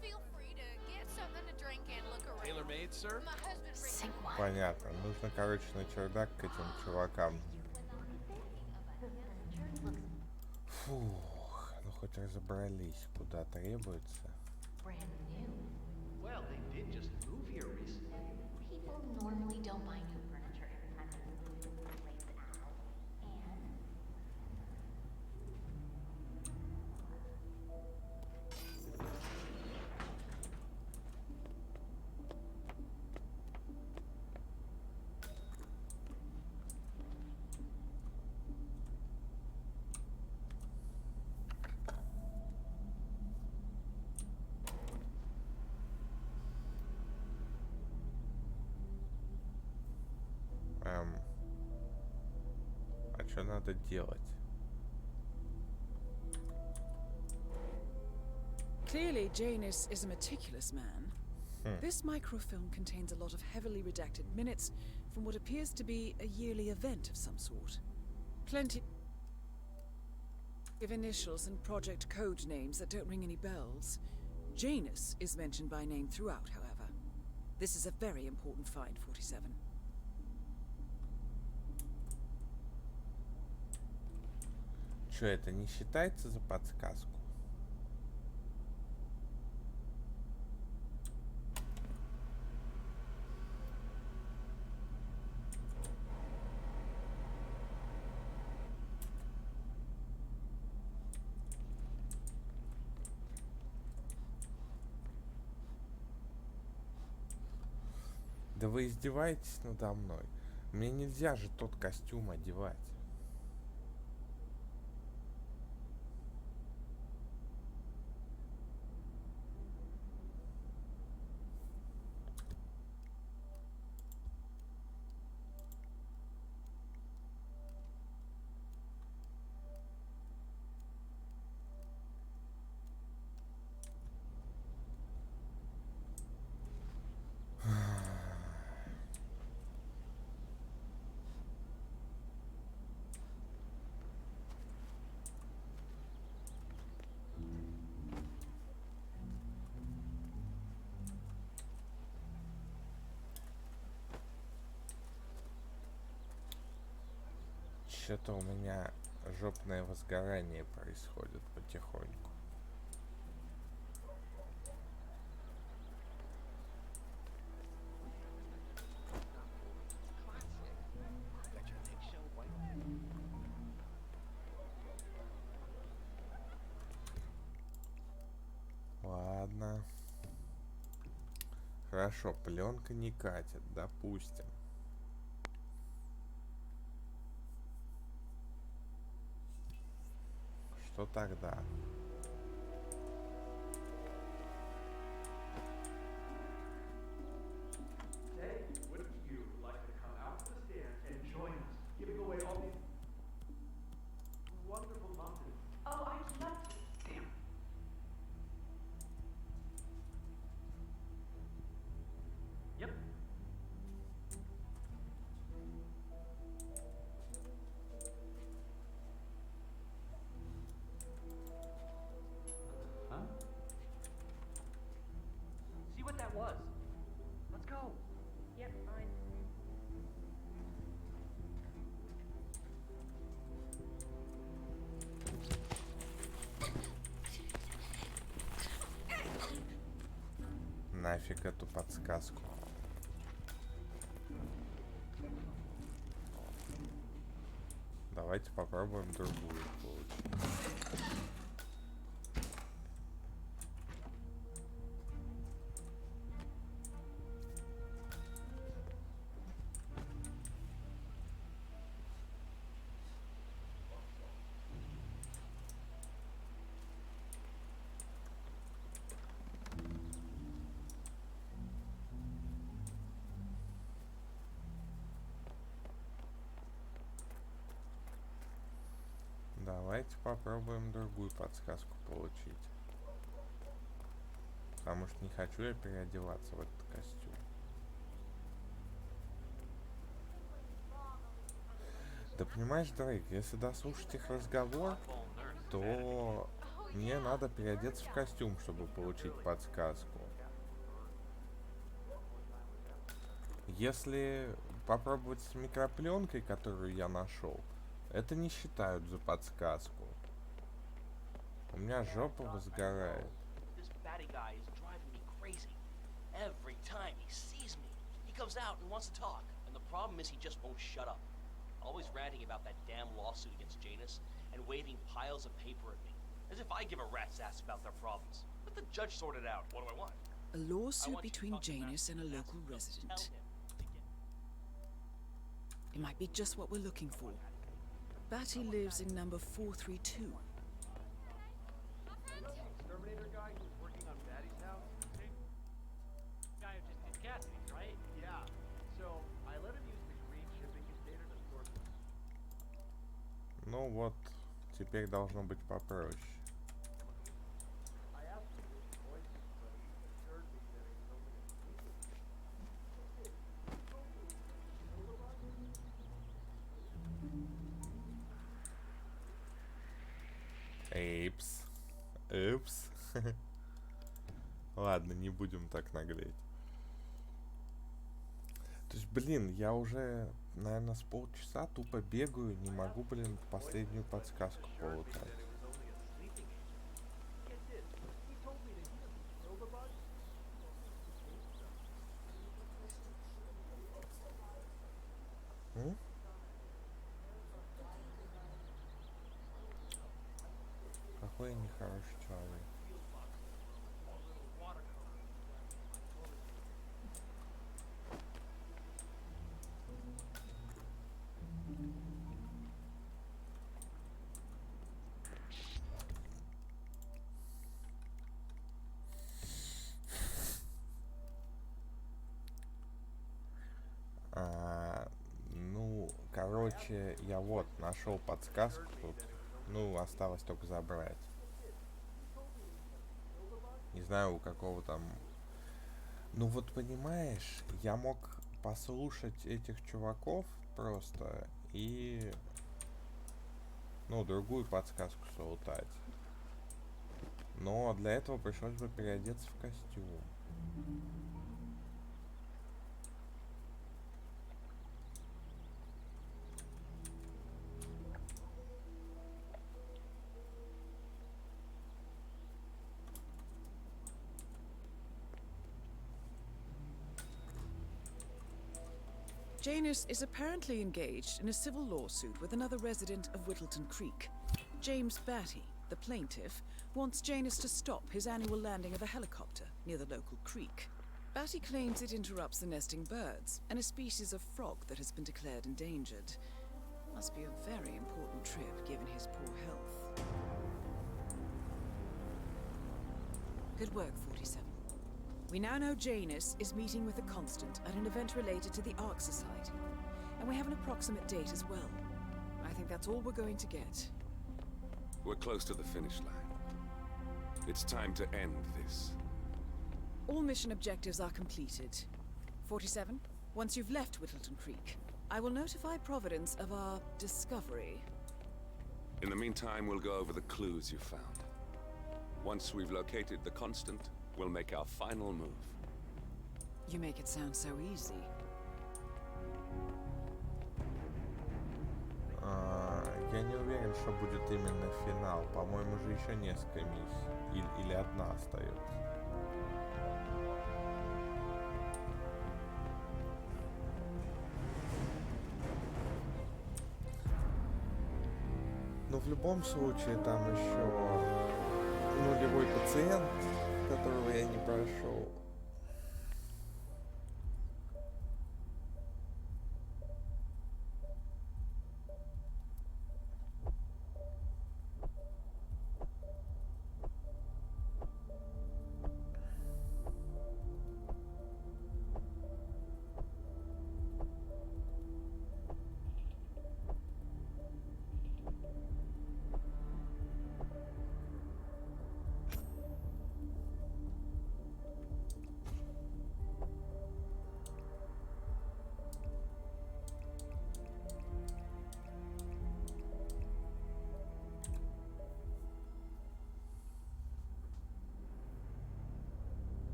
Feel free to get something to drink and look around. Tailor-made, sir? My husband Понятно. Нужно, короче, на чердак к этим чувакам. Фух, ну хоть разобрались, куда требуется. Brand new. Well, they did just move here recently. People normally don't buy new furniture every time they move to a place out. And А что надо делать? Clearly, Janus is a meticulous man. This microfilm contains a lot of heavily redacted minutes from what appears to be a yearly event of some sort. Plenty of initials and project code names that don't ring any bells. Janus is mentioned by name throughout, however. This is a very important find, 47. Что, это не считается за подсказку? Да вы издеваетесь надо мной? Мне нельзя же тот костюм одевать. Что-то у меня жопное возгорание происходит потихоньку. Ладно. Хорошо, пленка не катит, допустим. Что тогда? Hey, would you like to come out to the stand and join us, giving away all these wonderful muffins? Oh, I'd love to. Damn. Yep. Huh? See what that was. Let's go. Yep, fine. Нафиг эту подсказку. Давайте попробуем другую получить. Давайте попробуем другую подсказку получить. Потому что не хочу я переодеваться в этот костюм. Да понимаешь, Дрейк, если дослушать их разговор, то мне надо переодеться в костюм, чтобы получить подсказку. Если попробовать с микропленкой, которую я нашел, это не считают за подсказку. У меня жопа возгорает. This batty guy is driving me crazy. Every time he sees me, he comes out and wants to talk. And the problem is he just won't shut up. Always ranting about that damn lawsuit against Janus and waving piles of paper at me. As if I give a rat's ass about their problems. Let the judge sort it out. What do I want? A lawsuit between Janus and a local resident. It might be just what we're looking for. Batty lives in number 432. Exterminator guy who's working on Batty's house? Guy who just did Cassidy's, right? Yeah. So, I let him use the green shipping container to store some. Ну вот, теперь должно быть попроще. I asked him his voice, but he assured me that it was only a sneaker. Эйпс. Упс. Ладно, не будем так наглеть. То есть, блин, я уже, наверное, с полчаса тупо бегаю, не могу, блин, последнюю подсказку получать. М? Какой я нехороший человек. Ну, короче, я вот нашел подсказку тут. Ну, осталось только забрать. Не знаю, у какого там... Ну вот понимаешь, я мог послушать этих чуваков просто и... Ну, другую подсказку солтать. Но для этого пришлось бы переодеться в костюм. Janus is apparently engaged in a civil lawsuit with another resident of Whittleton Creek. James Batty, the plaintiff, wants Janus to stop his annual landing of a helicopter near the local creek. Batty claims it interrupts the nesting birds and a species of frog that has been declared endangered. Must be a very important trip given his poor health. Good work, 47. We now know Janus is meeting with the Constant at an event related to the Ark Society. And we have an approximate date as well. I think that's all we're going to get. We're close to the finish line. It's time to end this. All mission objectives are completed. 47, once you've left Whittleton Creek, I will notify Providence of our discovery. In the meantime, we'll go over the clues you found. Once we've located the Constant, we'll make our final move. You make it sound so easy. Я не уверен, что будет именно финал. По-моему, же еще несколько миссий. Или одна остается. Но в любом случае там еще нулевой пациент, которого я не прошел.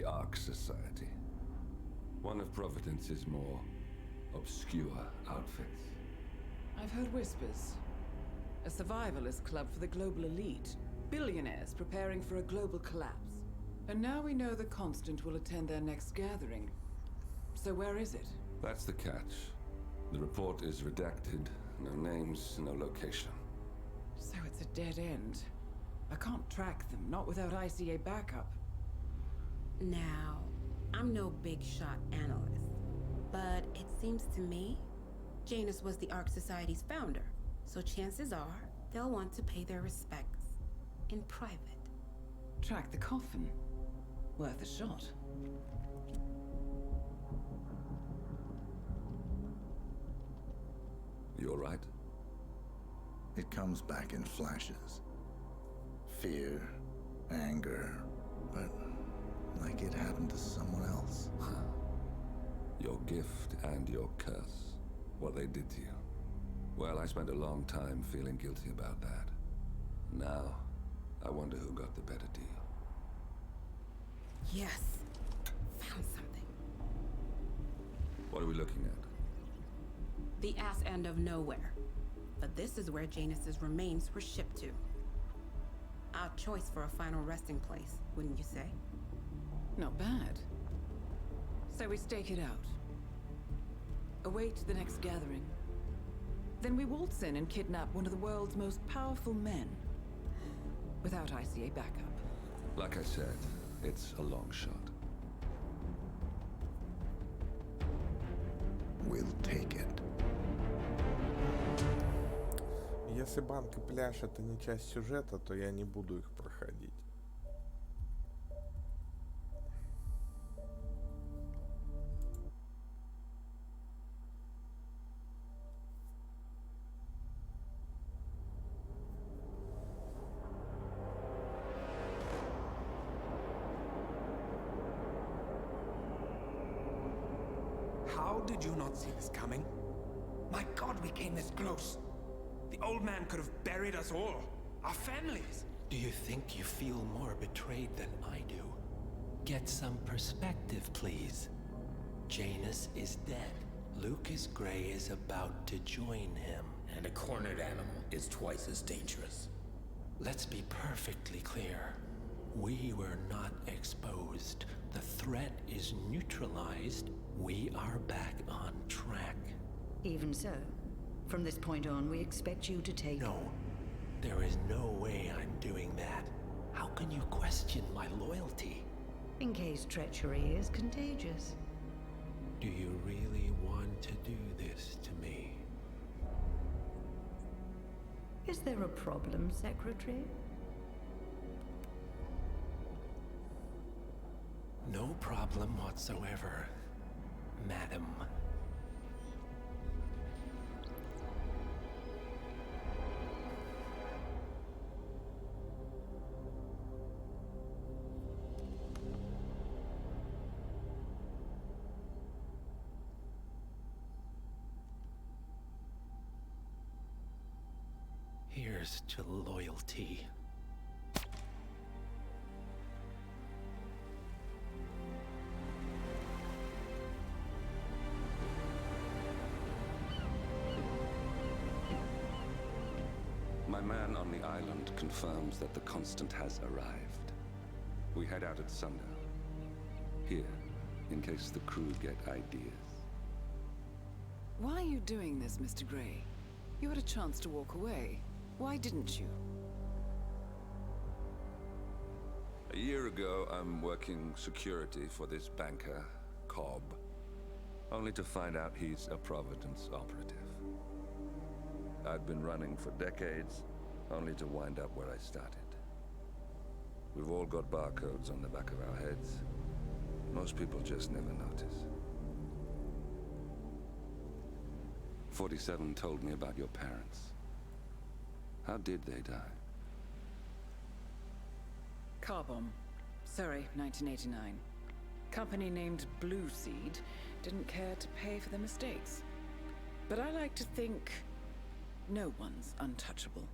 the Ark Society. One of Providence's more obscure outfits. I've heard whispers. A survivalist club for the global elite. Billionaires preparing for a global collapse. And now we know the Constant will attend their next gathering. So where is it? That's the catch. The report is redacted. No names, no location. So it's a dead end. I can't track them, not without ICA backup. Now, I'm no big shot analyst, but it seems to me Janus was the Ark Society's founder, so chances are they'll want to pay their respects in private. Track the coffin. Worth a shot. You all right? It comes back in flashes. Fear, anger, but like it happened to someone else. Your gift and your curse. What they did to you. Well, I spent a long time feeling guilty about that. Now, I wonder who got the better deal. Yes. Found something. What are we looking at? The ass end of nowhere. But this is where Janus's remains were shipped to. Odd choice for a final resting place, wouldn't you say? Not bad. So we stake it out. Await the next gathering. Then we waltz in and kidnap one of the world's most powerful men. Without ICA backup. Like I said, it's a long shot. We'll take it. Если банк и пляж это не часть сюжета, то я не буду их проходить. How did you not see this coming? My God, we came this close. The old man could have buried us all. Our families. Do you think you feel more betrayed than I do? Get some perspective, please. Janus is dead. Lucas Gray is about to join him. And a cornered animal is twice as dangerous. Let's be perfectly clear. We were not exposed. The threat is neutralized. We are back on track. Even so, from this point on, we expect you to take... No. There is no way I'm doing that. How can you question my loyalty? In case treachery is contagious. Do you really want to do this to me? Is there a problem, Secretary? No problem whatsoever, Madam. Here's to loyalty. My man on the island confirms that the Constant has arrived. We head out at sundown. Here, in case the crew get ideas. Why are you doing this, Mr. Gray? You had a chance to walk away. Why didn't you? A year ago, I'm working security for this banker, Cobb, only to find out he's a Providence operative. I'd been running for decades, only to wind up where I started. We've all got barcodes on the back of our heads. Most people just never notice. 47 told me about your parents. How did they die? Car bomb. Surrey, 1989. Company named Blue Seed didn't care to pay for their mistakes. But I like to think no one's untouchable.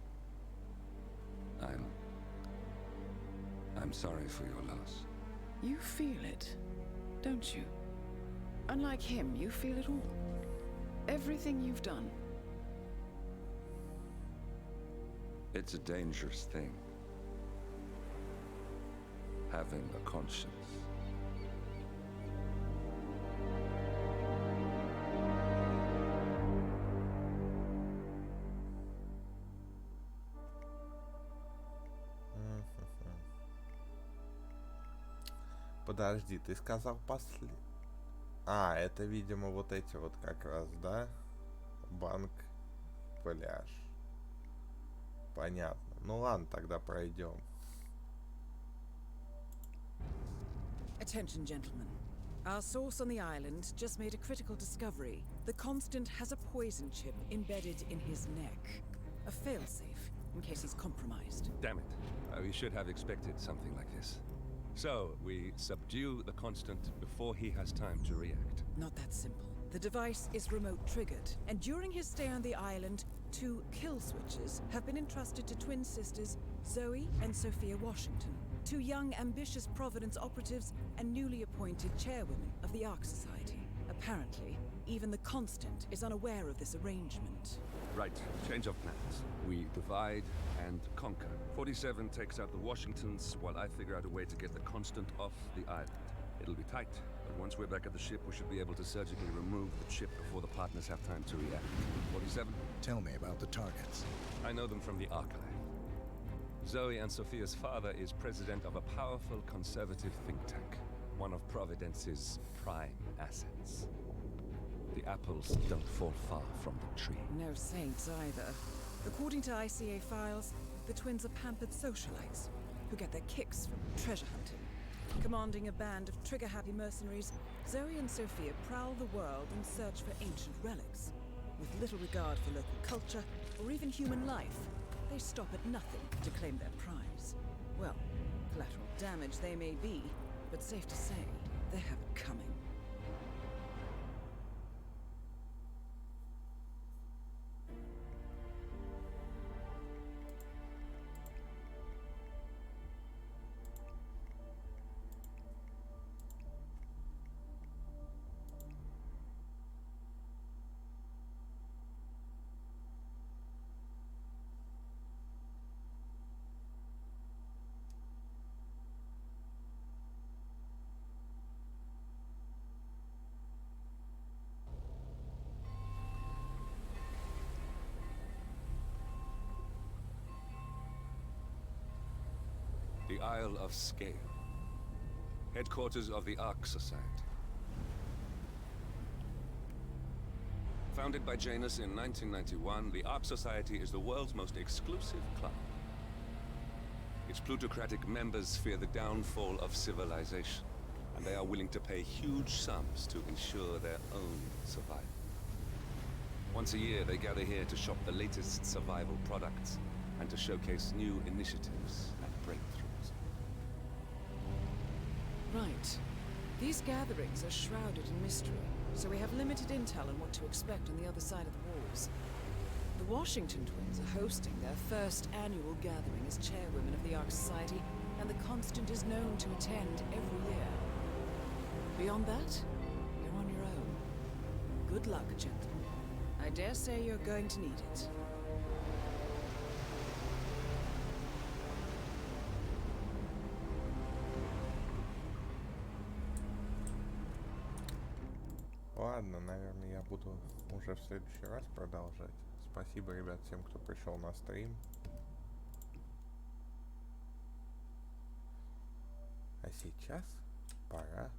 I'm sorry for your loss. You feel it, don't you? Unlike him, you feel it all. Everything you've done. It's a dangerous thing. Having a conscience. Подожди, ты сказал А, это, видимо, вот эти вот как раз, да? Банк, пляж. Понятно. Ну ладно, тогда пройдем. Attention, gentlemen. Our source on the island just made a critical discovery. The Constant has a poison chip embedded in his neck. A failsafe, in case he's compromised. Damn it. We should have expected something like this. So, we subdue the Constant before he has time to react. Not that simple. The device is remote triggered, and during his stay on the island, 2 kill switches have been entrusted to twin sisters Zoe and Sophia Washington, 2 young, ambitious Providence operatives and newly appointed chairwomen of the Ark Society. Apparently, even the Constant is unaware of this arrangement. Right, change of plans. We divide and conquer. 47 takes out the Washingtons, while I figure out a way to get the Constant off the island. It'll be tight, but once we're back at the ship, we should be able to surgically remove the chip before the partners have time to react. 47? Tell me about the targets. I know them from the archive. Zoe and Sophia's father is president of a powerful conservative think tank, one of Providence's prime assets. The apples don't fall far from the tree. No saints either. According to ICA files, the twins are pampered socialites who get their kicks from treasure hunting. Commanding a band of trigger-happy mercenaries, Zoe and Sophia prowl the world in search for ancient relics. With little regard for local culture or even human life, they stop at nothing to claim their prize. Well, collateral damage they may be, but safe to say, they have it coming. The Isle of Scale, headquarters of the Ark Society. Founded by Janus in 1991, the Ark Society is the world's most exclusive club. Its plutocratic members fear the downfall of civilization, and they are willing to pay huge sums to ensure their own survival. Once a year, they gather here to shop the latest survival products and to showcase new initiatives and breakthroughs. Right. These gatherings are shrouded in mystery, so we have limited intel on what to expect on the other side of the walls. The Washington twins are hosting their first annual gathering as chairwomen of the Ark Society, and the Constant is known to attend every year. Beyond that, you're on your own. Good luck, gentlemen. I dare say you're going to need it. Ладно, наверное, я буду уже в следующий раз продолжать. Спасибо, ребят, всем, кто пришел на стрим. А сейчас пора